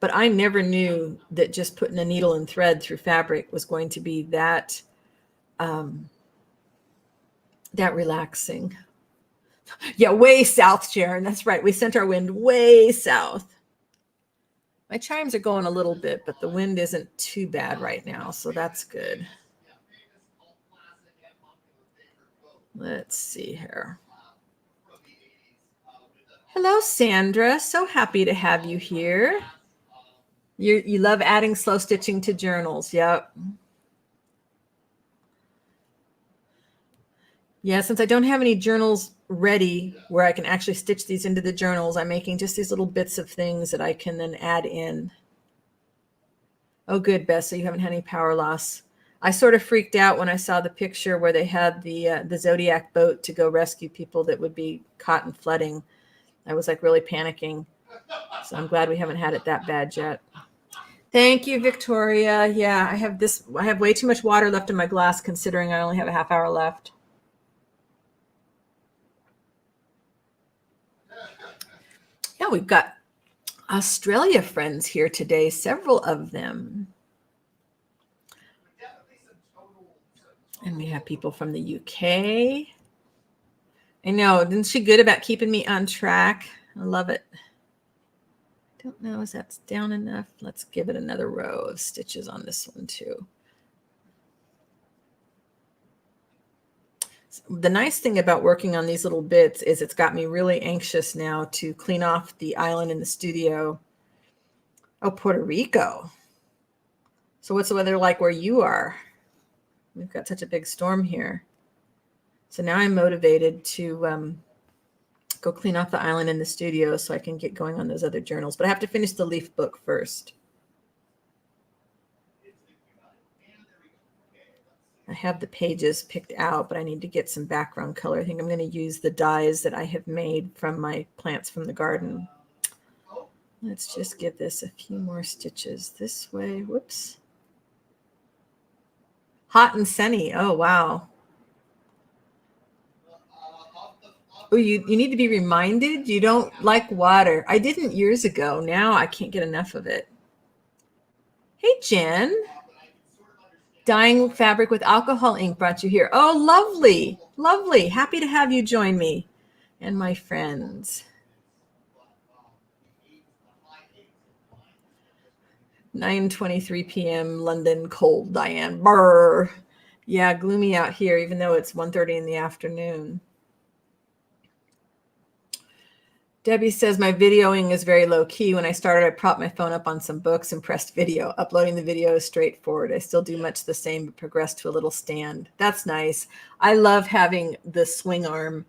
But I never knew that just putting a needle and thread through fabric was going to be that relaxing. Yeah, way south, Sharon. That's right. We sent our wind way south. My chimes are going a little bit, but the wind isn't too bad right now, so that's good. Let's see here. Hello, Sandra. So happy to have you here. You love adding slow stitching to journals. Yep. Yeah, since I don't have any journals ready where I can actually stitch these into the journals, I'm making just these little bits of things that I can then add in. Oh, good, Bess. So you haven't had any power loss. I sort of freaked out when I saw the picture where they had the Zodiac boat to go rescue people that would be caught in flooding. I was like really panicking. So I'm glad we haven't had it that bad yet. Thank you, Victoria. Yeah, I have way too much water left in my glass considering I only have a half hour left. Yeah, we've got Australia friends here today, several of them. And we have people from the UK. I know, isn't she good about keeping me on track? I love it. Don't know if that's down enough. Let's give it another row of stitches on this one too. The nice thing about working on these little bits is it's got me really anxious now to clean off the island in the studio. Oh, Puerto Rico. So what's the weather like where you are? We've got such a big storm here. So now I'm motivated to go clean off the island in the studio so I can get going on those other journals. But I have to finish the leaf book first. I have the pages picked out, but I need to get some background color. I think I'm going to use the dyes that I have made from my plants from the garden. Let's just give this a few more stitches this way. Whoops. Hot and sunny. Oh, wow. Oh, you need to be reminded you don't like water. I didn't years ago. Now I can't get enough of it. Hey, Jen. Dyeing fabric with alcohol ink brought you here. Oh, lovely. Lovely. Happy to have you join me and my friends. 9:23 p.m. London, cold, Diane. Brr. Yeah, gloomy out here, even though it's 1:30 in the afternoon. Debbie says my videoing is very low key. When I started, I propped my phone up on some books and pressed video. Uploading the video is straightforward. I still do much the same, but progressed to a little stand. That's nice. I love having the swing arm,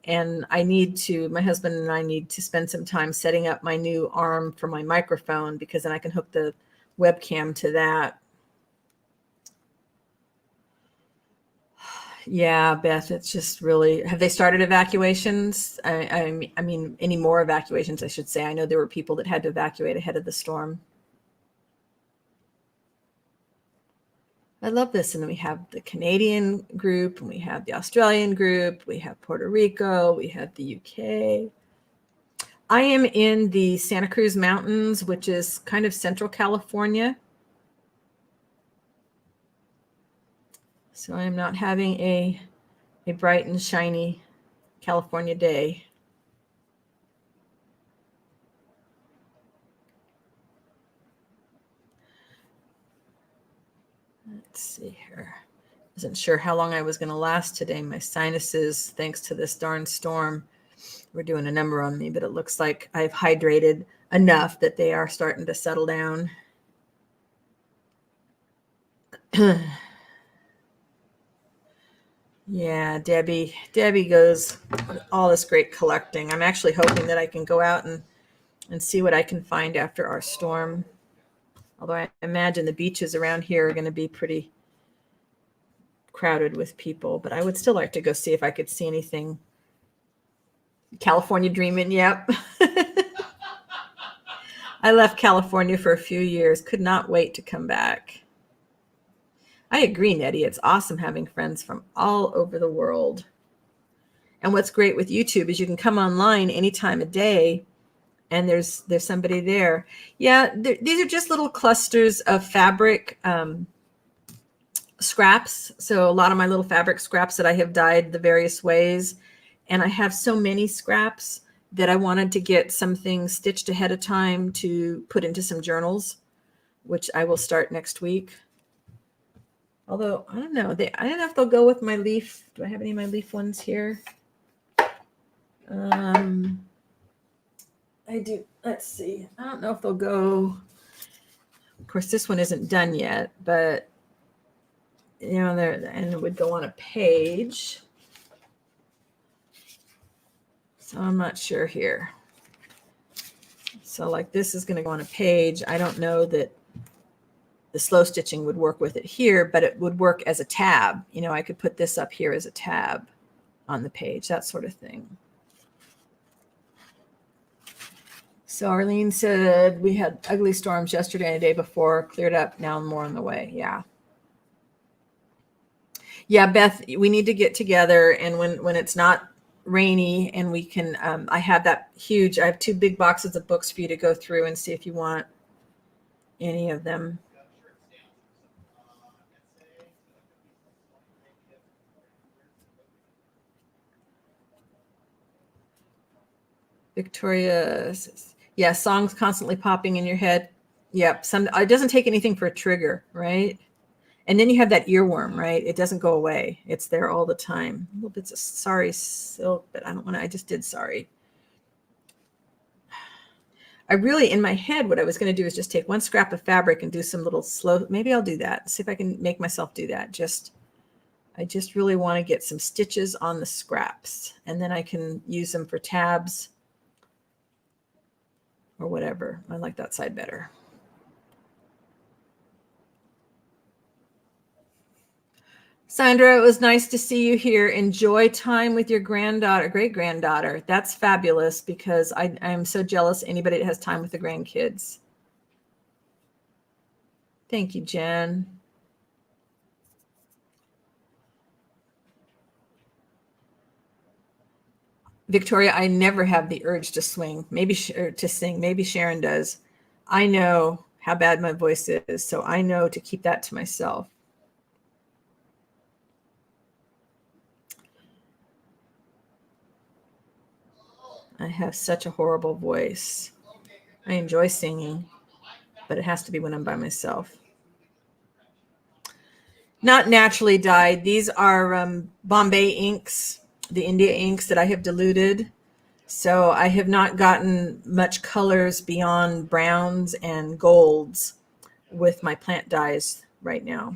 and my husband and I need to spend some time setting up my new arm for my microphone, because then I can hook the webcam to that. Yeah, Beth, it's just really, have they started evacuations? I mean, any more evacuations, I should say. I know there were people that had to evacuate ahead of the storm. I love this. And then we have the Canadian group, and we have the Australian group, we have Puerto Rico, we have the UK. I am in the Santa Cruz Mountains, which is kind of central California. So I'm not having a bright and shiny California day. Let's see here. Wasn't sure how long I was going to last today. My sinuses, thanks to this darn storm, were doing a number on me, but it looks like I've hydrated enough that they are starting to settle down. Yeah, Debbie goes all this great collecting. I'm actually hoping that I can go out and see what I can find after our storm. Although I imagine the beaches around here are going to be pretty crowded with people, but I would still like to go see if I could see anything. California dreaming, yep. I left California for a few years, could not wait to come back. I agree, Nettie. It's awesome having friends from all over the world. And what's great with YouTube is you can come online any time of day and there's somebody there. Yeah, these are just little clusters of fabric scraps. So a lot of my little fabric scraps that I have dyed the various ways. And I have so many scraps that I wanted to get something stitched ahead of time to put into some journals, which I will start next week. Although, I don't know. I don't know if they'll go with my leaf. Do I have any of my leaf ones here? I do. Let's see. I don't know if they'll go. Of course, this one isn't done yet, but, you know, and it would go on a page. So I'm not sure here. So like this is going to go on a page. I don't know that the slow stitching would work with it here, but it would work as a tab. You know, I could put this up here as a tab on the page, that sort of thing. So Arlene said we had ugly storms yesterday and the day before, cleared up, now more on the way. Yeah. Yeah, Beth, we need to get together, and when it's not rainy and we can, I have 2 big boxes of books for you to go through and see if you want any of them. Victoria says, yeah, songs constantly popping in your head. Yep. It doesn't take anything for a trigger, right? And then you have that earworm, right? It doesn't go away. It's there all the time. Little bits of sorry silk, but I don't want to, I just did sorry. I really, in my head, what I was going to do is just take one scrap of fabric and do some little slow, maybe I'll do that. See if I can make myself do that. I just really want to get some stitches on the scraps, and then I can use them for tabs or whatever. I like that side better. Sandra, it was nice to see you here. Enjoy time with your great granddaughter. That's fabulous, because I'm so jealous of anybody that has time with the grandkids. Thank you, Jen. Victoria, I never have the urge to swing, maybe to sing. Maybe Sharon does. I know how bad my voice is, so I know to keep that to myself. I have such a horrible voice. I enjoy singing, but it has to be when I'm by myself. Not naturally dyed. These are Bombay inks, the India inks that I have diluted. So I have not gotten much colors beyond browns and golds with my plant dyes right now.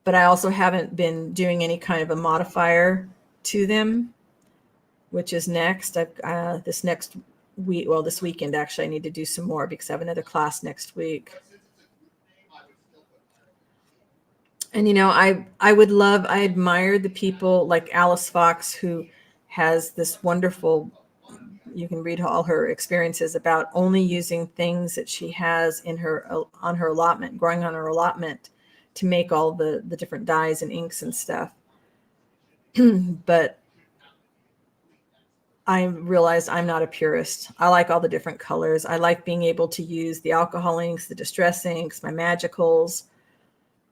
But I also haven't been doing any kind of a modifier to them, which is next. This next week, well, this weekend actually, I need to do some more because I have another class next week. And I admire the people like Alice Fox, who has this wonderful, you can read all her experiences about only using things that she has in her on her allotment, growing on her allotment, to make all the different dyes and inks and stuff. But I realized I'm not a purist. I like all the different colors. I like being able to use the alcohol inks, the distress inks, my magicals,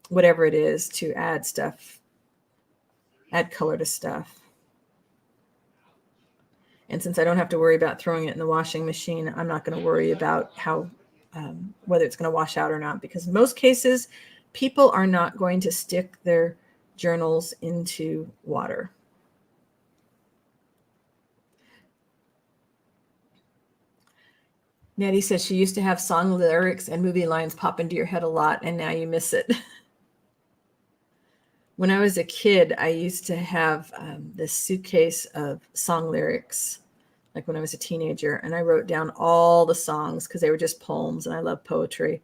whatever it is, to add color to stuff. And since I don't have to worry about throwing it in the washing machine, I'm not going to worry about how whether it's going to wash out or not, because in most cases, people are not going to stick their journals into water. Nettie says she used to have song lyrics and movie lines pop into your head a lot, and now you miss it. When I was a kid, I used to have this suitcase of song lyrics, like when I was a teenager, and I wrote down all the songs because they were just poems, and I love poetry.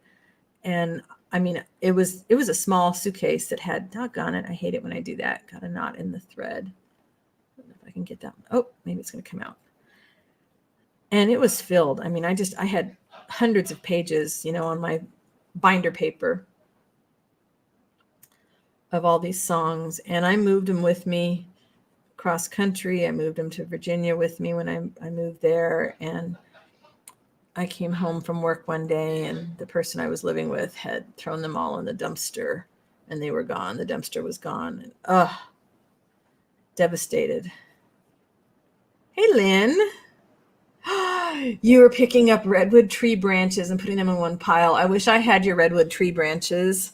And I mean, it was a small suitcase that had, doggone it, I hate it when I do that. Got a knot in the thread. I don't know if I can get that. Oh, maybe it's going to come out. And it was filled. I mean, I had hundreds of pages, on my binder paper of all these songs. And I moved them with me cross country. I moved them to Virginia with me when I moved there. And I came home from work one day, and the person I was living with had thrown them all in the dumpster, and they were gone. The dumpster was gone. And, devastated. Hey, Lynn. You were picking up redwood tree branches and putting them in one pile. I wish I had your redwood tree branches.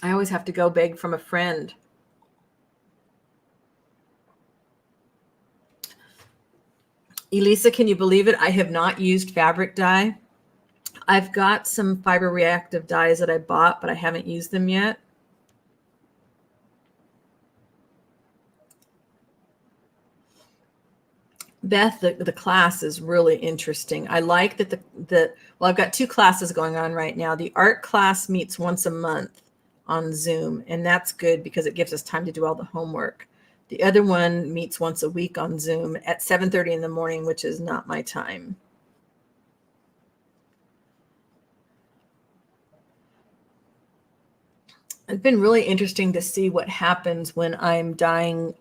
I always have to go beg from a friend. Elisa, can you believe it? I have not used fabric dye. I've got some fiber reactive dyes that I bought, but I haven't used them yet. Beth, the class is really interesting. I like that well, I've got two classes going on right now. The art class meets once a month on Zoom, and that's good because it gives us time to do all the homework. The other one meets once a week on Zoom at 7:30 in the morning, which is not my time. It's been really interesting to see what happens when I'm dyeing.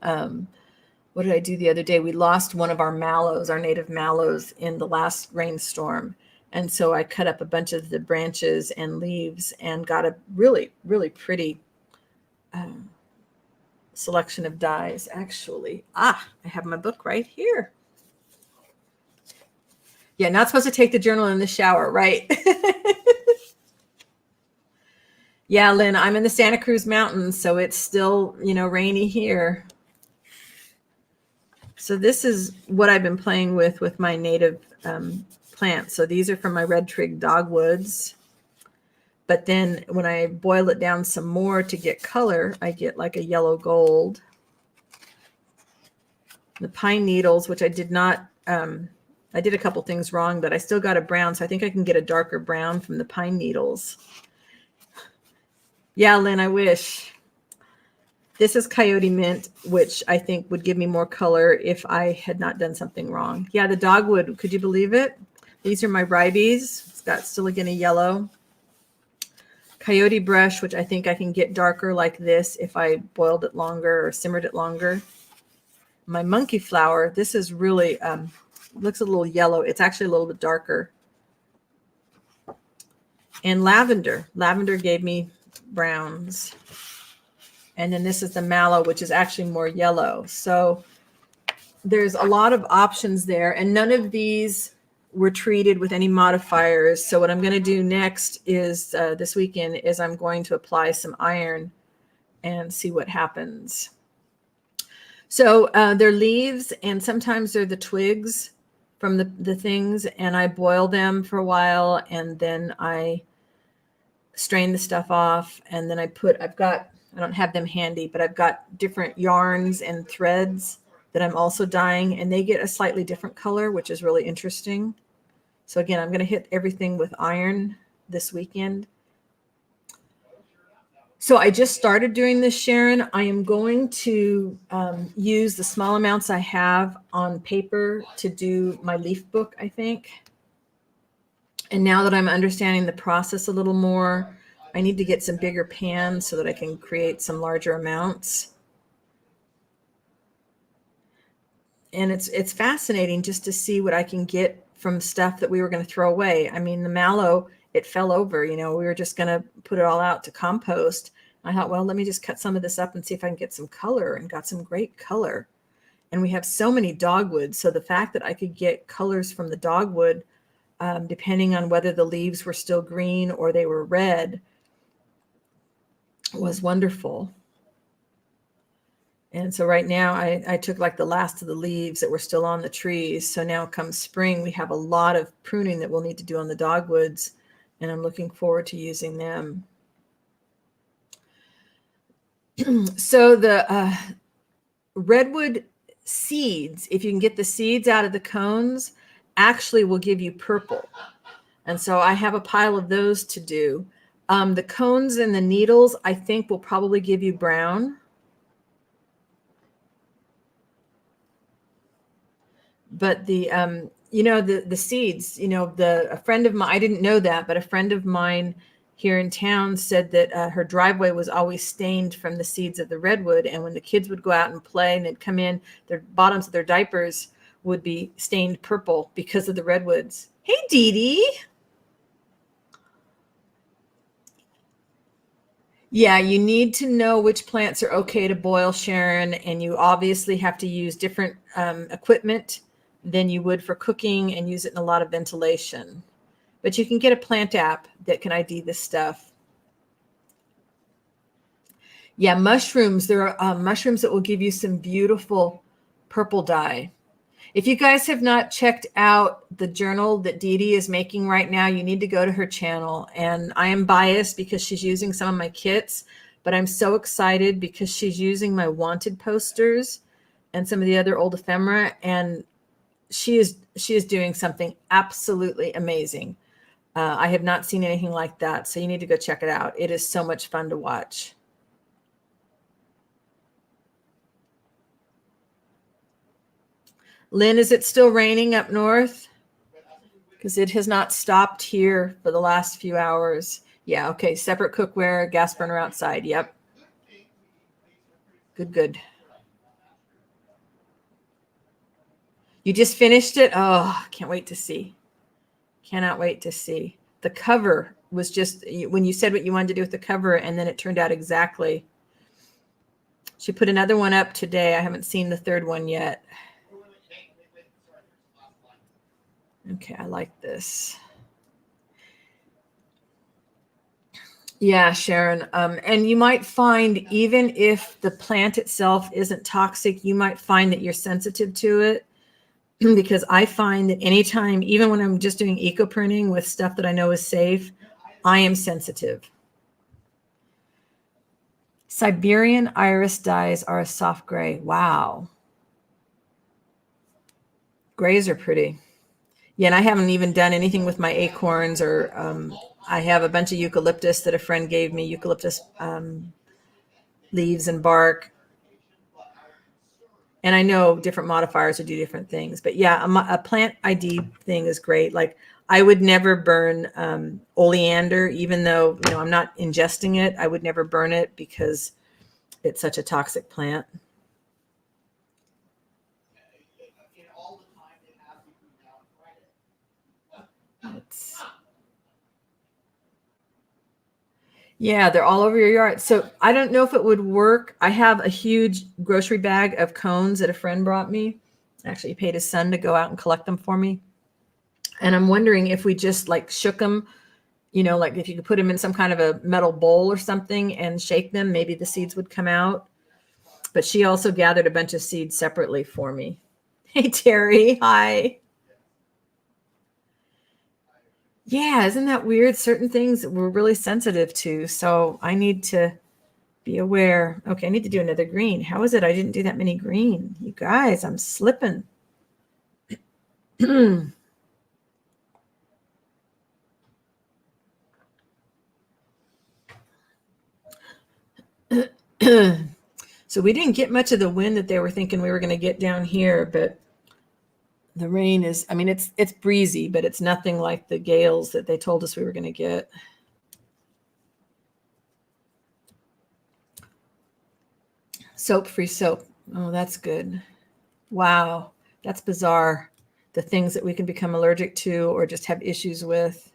What did I do the other day? We lost one of our mallows, our native mallows, in the last rainstorm. And so I cut up a bunch of the branches and leaves and got a really, really pretty selection of dyes. Actually, I have my book right here. Yeah, not supposed to take the journal in the shower, right? Yeah, Lynn, I'm in the Santa Cruz Mountains, so it's still, rainy here. So this is what I've been playing with my native plants. So these are from my red twig dogwoods. But then when I boil it down some more to get color, I get like a yellow gold. The pine needles, which I did not, I did a couple things wrong, but I still got a brown. So I think I can get a darker brown from the pine needles. Yeah, Lynn, I wish. This is Coyote Mint, which I think would give me more color if I had not done something wrong. Yeah, the dogwood, could you believe it? These are my ribes. It's got still again a yellow. Coyote brush, which I think I can get darker like this if I boiled it longer or simmered it longer. my monkey flower. This is really, looks a little yellow. It's actually a little bit darker. And lavender. Lavender gave me browns. And then this is the mallow, which is actually more yellow. So there's a lot of options there. And none of these were treated with any modifiers. So what I'm going to do next is this weekend is I'm going to apply some iron and see what happens. So they're leaves, and sometimes they're the twigs from the things, and I boil them for a while, and then I strain the stuff off, and then I don't have them handy, but I've got different yarns and threads that I'm also dyeing, and they get a slightly different color, which is really interesting. So again, I'm going to hit everything with iron this weekend. So I just started doing this, Sharon. I am going to use the small amounts I have on paper to do my leaf book, I think. And now that I'm understanding the process a little more, I need to get some bigger pans so that I can create some larger amounts. And it's fascinating just to see what I can get from stuff that we were going to throw away. I mean, the mallow, it fell over, we were just going to put it all out to compost. I thought, well, let me just cut some of this up and see if I can get some color, and got some great color. And we have so many dogwoods. So the fact that I could get colors from the dogwood, depending on whether the leaves were still green or they were red, was wonderful. And so right now I took like the last of the leaves that were still on the trees. So now come spring, we have a lot of pruning that we'll need to do on the dogwoods, and I'm looking forward to using them. So the redwood seeds, if you can get the seeds out of the cones, actually will give you purple. And so I have a pile of those to do. The cones and the needles, I think, will probably give you brown. But the the seeds, a friend of mine, I didn't know that, but a friend of mine here in town said that her driveway was always stained from the seeds of the redwood. And when the kids would go out and play and they'd come in, their bottoms of their diapers would be stained purple because of the redwoods. Hey, Dee Dee. Yeah, you need to know which plants are okay to boil, Sharon, and you obviously have to use different equipment than you would for cooking, and use it in a lot of ventilation. But you can get a plant app that can ID this stuff. Yeah, mushrooms. There are mushrooms that will give you some beautiful purple dye. If you guys have not checked out the journal that Dee Dee is making right now, you need to go to her channel. And I am biased because she's using some of my kits, but I'm so excited because she's using my wanted posters and some of the other old ephemera, and she is doing something absolutely amazing. I have not seen anything like that, so you need to go check it out. It is so much fun to watch. Lynn, is it still raining up north? Because it has not stopped here for the last few hours. Yeah, okay, separate cookware, gas burner outside. Yep. Good. You just finished it? Oh, can't wait to see. Cannot wait to see. The cover was just, when you said what you wanted to do with the cover, and then it turned out exactly. She put another one up today. I haven't seen the third one yet. Okay, I like this. Yeah, Sharon. And you might find, even if the plant itself isn't toxic, you might find that you're sensitive to it. Because I find that anytime, even when I'm just doing eco printing with stuff that I know is safe, I am sensitive. Siberian iris dyes are a soft gray. Wow. Grays are pretty. Yeah, and I haven't even done anything with my acorns, or I have a bunch of eucalyptus that a friend gave me, eucalyptus leaves and bark. And I know different modifiers will do different things. But yeah, a plant ID thing is great. Like, I would never burn oleander, even though, I'm not ingesting it. I would never burn it because it's such a toxic plant. Yeah, they're all over your yard. So I don't know if it would work. I have a huge grocery bag of cones that a friend brought me. Actually, he paid his son to go out and collect them for me. And I'm wondering if we just like shook them, like if you could put them in some kind of a metal bowl or something and shake them, maybe the seeds would come out. But she also gathered a bunch of seeds separately for me. Hey, Terry. Hi. Yeah, isn't that weird? Certain things we're really sensitive to. So I need to be aware. Okay, I need to do another green. How is it I didn't do that many green? You guys, I'm slipping. So we didn't get much of the wind that they were thinking we were going to get down here, but the rain is, I mean, it's breezy, but it's nothing like the gales that they told us we were going to get. Soap-free soap. Oh, that's good. Wow, that's bizarre. The things that we can become allergic to or just have issues with.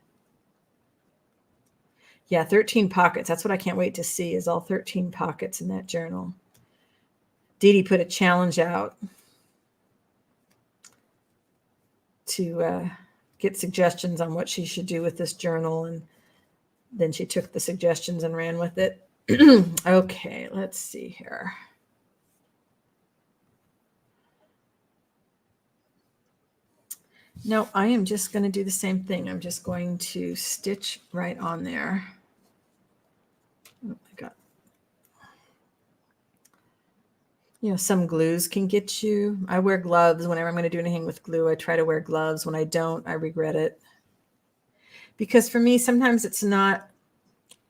Yeah, 13 pockets. That's what I can't wait to see, is all 13 pockets in that journal. Dee Dee put a challenge out to get suggestions on what she should do with this journal, and then she took the suggestions and ran with it. Okay, let's see here. No, I am just going to do the same thing. I'm just going to stitch right on there. Oh my God. Some glues can get you. I wear gloves whenever I'm going to do anything with glue. I try to wear gloves. When I don't, I regret it. Because for me, sometimes it's not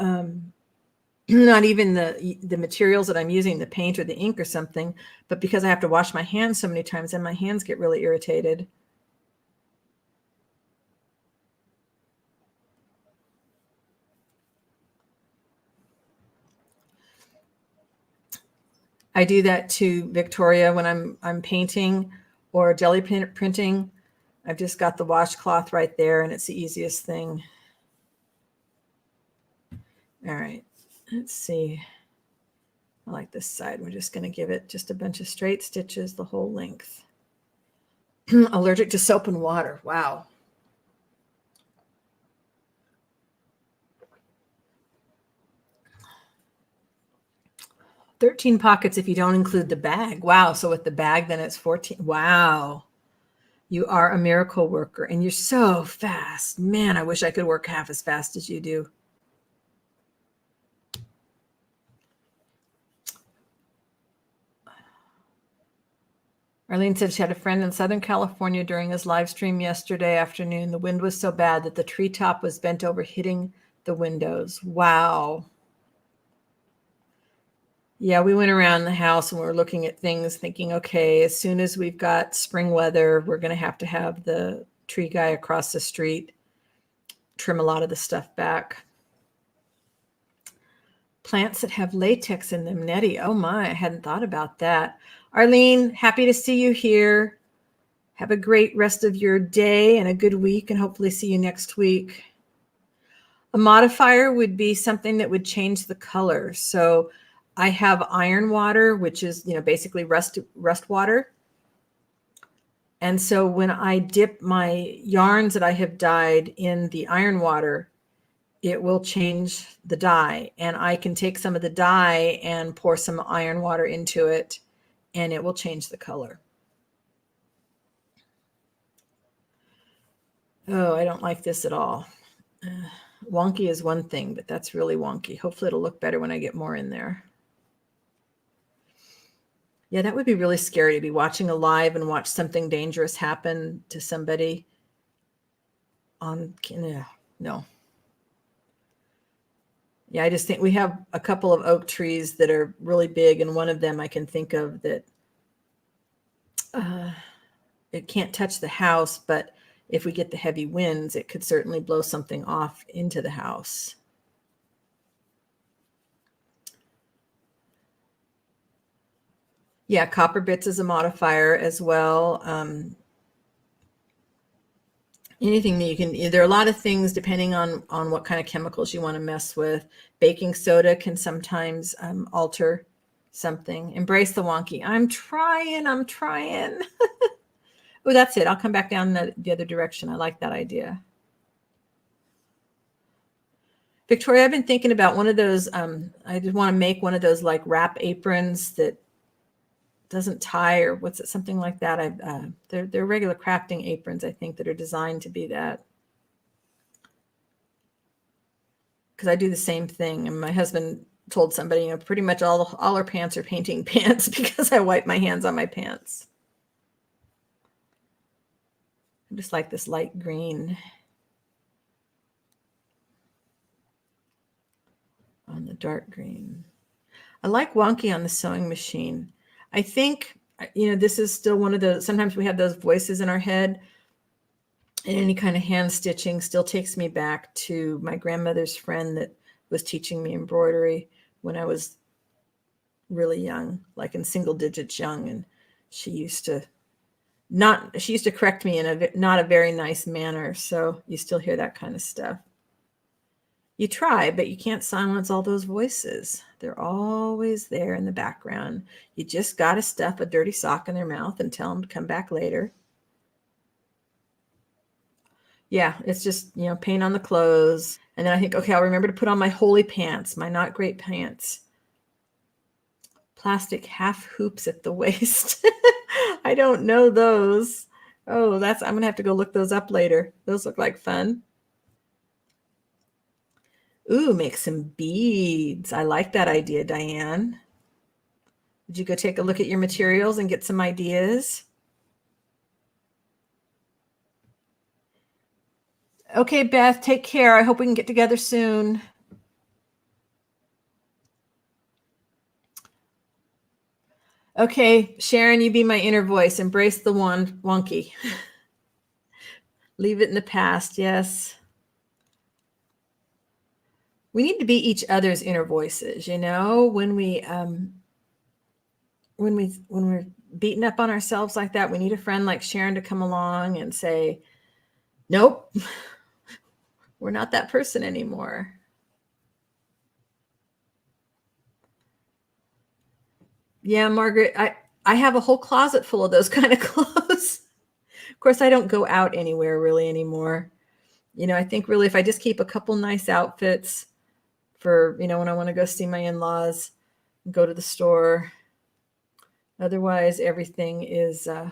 not even the materials that I'm using, the paint or the ink or something, but because I have to wash my hands so many times, and my hands get really irritated. I do that too, Victoria, when I'm painting or jelly printing. I've just got the washcloth right there, and it's the easiest thing. All right, let's see. I like this side. We're just going to give it just a bunch of straight stitches the whole length. Allergic to soap and water. Wow. "13 pockets if you don't include the bag." Wow. So with the bag, then it's 14. Wow. You are a miracle worker, and you're so fast. Man, I wish I could work half as fast as you do. Arlene said she had a friend in Southern California during his live stream yesterday afternoon. The wind was so bad that the treetop was bent over, hitting the windows. Wow. Yeah, we went around the house and we were looking at things thinking, okay, as soon as we've got spring weather, we're going to have the tree guy across the street trim a lot of the stuff back. Plants that have latex in them, Nettie. Oh my, I hadn't thought about that. Arlene, happy to see you here. Have a great rest of your day and a good week, and hopefully see you next week. A modifier would be something that would change the color. So I have iron water, which is, basically rust water. And so when I dip my yarns that I have dyed in the iron water, it will change the dye. And I can take some of the dye and pour some iron water into it, and it will change the color. Oh, I don't like this at all. Wonky is one thing, but that's really wonky. Hopefully it'll look better when I get more in there. Yeah, that would be really scary to be watching a live and watch something dangerous happen to somebody on, no. Yeah, I just think we have a couple of oak trees that are really big, and one of them I can think of that it can't touch the house, but if we get the heavy winds, it could certainly blow something off into the house. Yeah, copper bits is a modifier as well. Anything that you can, there are a lot of things depending on what kind of chemicals you want to mess with. Baking soda can sometimes alter something. Embrace the wonky. I'm trying. Oh, that's it. I'll come back down the other direction. I like that idea. Victoria, I've been thinking about one of those. I just want to make one of those like wrap aprons that doesn't tie, or what's it, something like that. They're regular crafting aprons, I think, that are designed to be that. Because I do the same thing. And my husband told somebody, you know, pretty much all our pants are painting pants because I wipe my hands on my pants. I just like this light green on the dark green. I like wonky on the sewing machine. I think, you know, this is still one of those, sometimes we have those voices in our head, and any kind of hand stitching still takes me back to my grandmother's friend that was teaching me embroidery when I was really young, like in single digits young. And she used to correct me in not a very nice manner. So you still hear that kind of stuff. You try, but you can't silence all those voices. They're always there in the background. You just got to stuff a dirty sock in their mouth and tell them to come back later. Yeah, it's just, you know, paint on the clothes. And then I think, okay, I'll remember to put on my holy pants, my not great pants. Plastic half hoops at the waist. I don't know those. Oh, I'm going to have to go look those up later. Those look like fun. Ooh, make some beads. I like that idea, Diane. Did you go take a look at your materials and get some ideas? Okay, Beth, take care. I hope we can get together soon. Okay, Sharon, you be my inner voice. Embrace the wonky. Leave it in the past, yes. We need to be each other's inner voices, you know, when we're beating up on ourselves like that, we need a friend like Sharon to come along and say, nope, we're not that person anymore. Yeah, Margaret, I have a whole closet full of those kind of clothes. Of course, I don't go out anywhere really anymore. You know, I think really if I just keep a couple nice outfits for, you know, when I want to go see my in-laws, go to the store. Otherwise, everything is an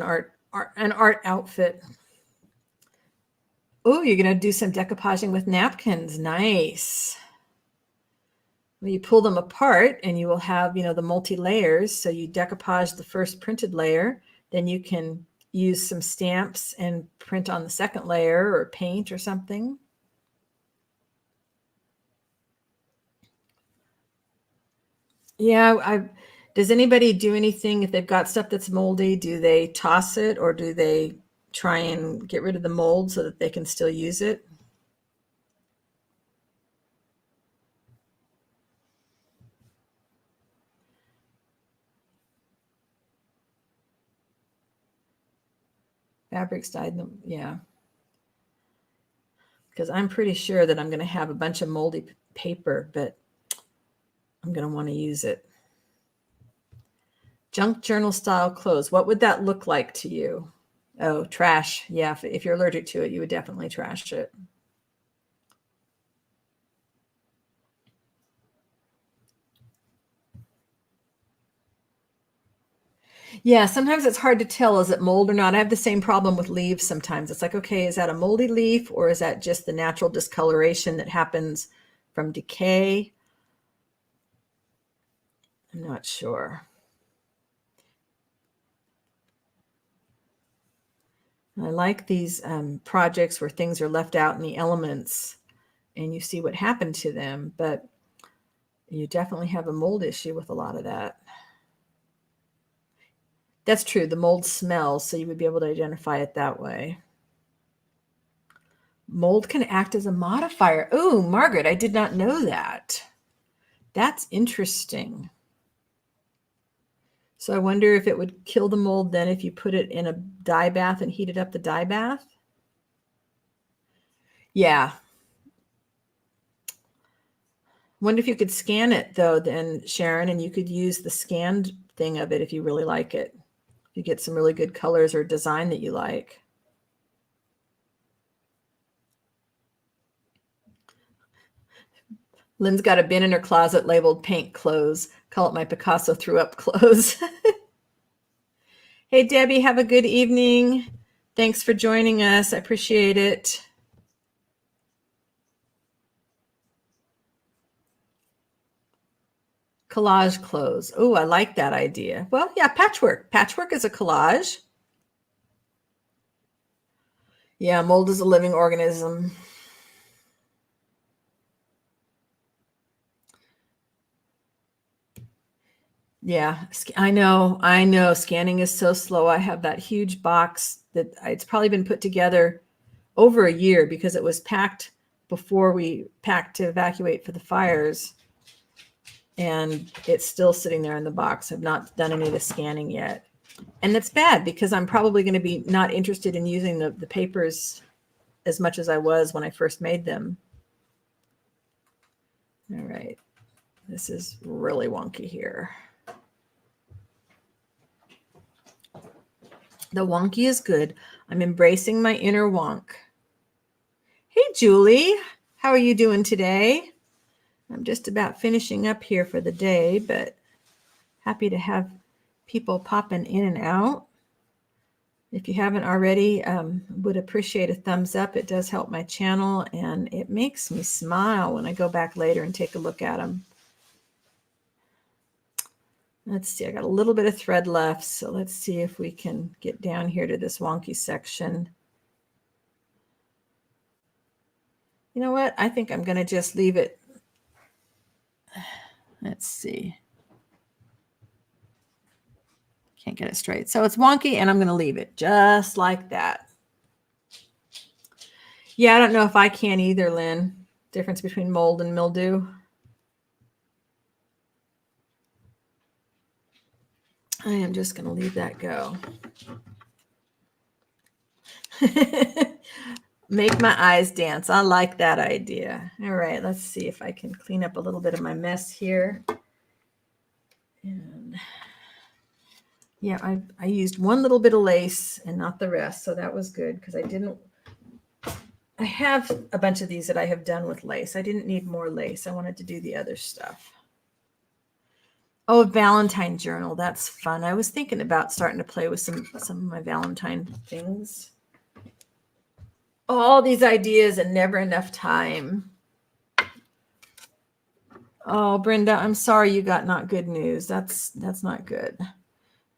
art outfit. Oh, you're going to do some decoupaging with napkins. Nice. Well, you pull them apart and you will have, you know, the multi-layers. So you decoupage the first printed layer, then you can use some stamps and print on the second layer or paint or something. Yeah, does anybody do anything if they've got stuff that's moldy? Do they toss it or do they try and get rid of the mold so that they can still use it? Fabrics dyed them, yeah. Because I'm pretty sure that I'm going to have a bunch of moldy paper, but I'm going to want to use it. Junk journal style clothes. What would that look like to you? Oh, trash. Yeah, if you're allergic to it, you would definitely trash it. Yeah, sometimes it's hard to tell, is it mold or not? I have the same problem with leaves sometimes. It's like, okay, is that a moldy leaf or is that just the natural discoloration that happens from decay? I'm not sure. I like these projects where things are left out in the elements and you see what happened to them, but you definitely have a mold issue with a lot of that. That's true. The mold smells, so you would be able to identify it that way. Mold can act as a modifier. Oh, Margaret, I did not know that. That's interesting. So I wonder if it would kill the mold then if you put it in a dye bath and heated up the dye bath. Yeah. Wonder if you could scan it though, then Sharon, and you could use the scanned thing of it if you really like it. If you get some really good colors or design that you like. Lynn's got a bin in her closet labeled paint clothes. Call it my Picasso threw up clothes. Hey, Debbie, have a good evening. Thanks for joining us. I appreciate it. Collage clothes. Oh, I like that idea. Well, yeah, patchwork. Patchwork is a collage. Yeah, mold is a living organism. Yeah, I know. Scanning is so slow. I have that huge box that it's probably been put together over a year because it was packed before we packed to evacuate for the fires. And it's still sitting there in the box. I've not done any of the scanning yet. And it's bad because I'm probably going to be not interested in using the papers as much as I was when I first made them. All right. This is really wonky here. The wonky is good. I'm embracing my inner wonk. Hey, Julie, how are you doing today? I'm just about finishing up here for the day, but happy to have people popping in and out. If you haven't already, would appreciate a thumbs up. It does help my channel, and it makes me smile when I go back later and take a look at them. Let's see, I got a little bit of thread left, so let's see if we can get down here to this wonky section. You know what? I think I'm going to just leave it. Let's see. Can't get it straight. So it's wonky, and I'm going to leave it just like that. Yeah, I don't know if I can either, Lynn. Difference between mold and mildew. I am just going to leave that go. Make my eyes dance. I like that idea. All right, let's see if I can clean up a little bit of my mess here. And yeah, I used one little bit of lace and not the rest, so that was good because I have a bunch of these that I have done with lace. I didn't need more lace. I wanted to do the other stuff. Oh, a Valentine journal. That's fun. I was thinking about starting to play with some of my Valentine things. All these ideas and never enough time. Oh, Brenda, I'm sorry you got not good news. That's not good.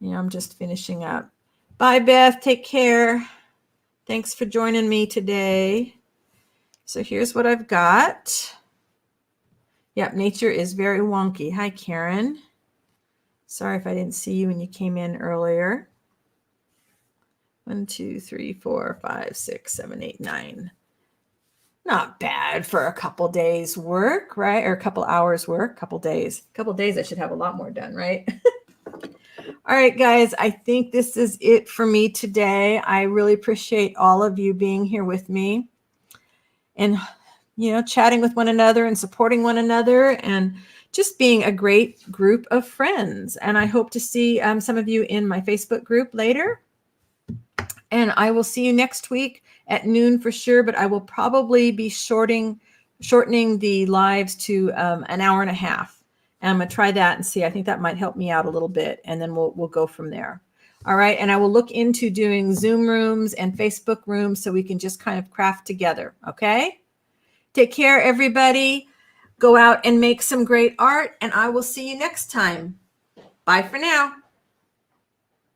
Yeah, I'm just finishing up. Bye, Beth. Take care. Thanks for joining me today. So here's what I've got. Yep, nature is very wonky. Hi, Karen. Sorry if I didn't see you when you came in earlier. 1, 2, 3, 4, 5, 6, 7, 8, 9. Not bad for a couple days work, right? Or a couple hours work, couple days. I should have a lot more done, right? All right, guys, I think this is it for me today. I really appreciate all of you being here with me and, chatting with one another and supporting one another and just being a great group of friends. And I hope to see some of you in my Facebook group later. And I will see you next week at noon for sure, but I will probably be shortening the lives to an hour and a half. And I'm going to try that and see. I think that might help me out a little bit, and then we'll go from there. All right, and I will look into doing Zoom rooms and Facebook rooms so we can just kind of craft together, okay? Take care, everybody. Go out and make some great art, and I will see you next time. Bye for now.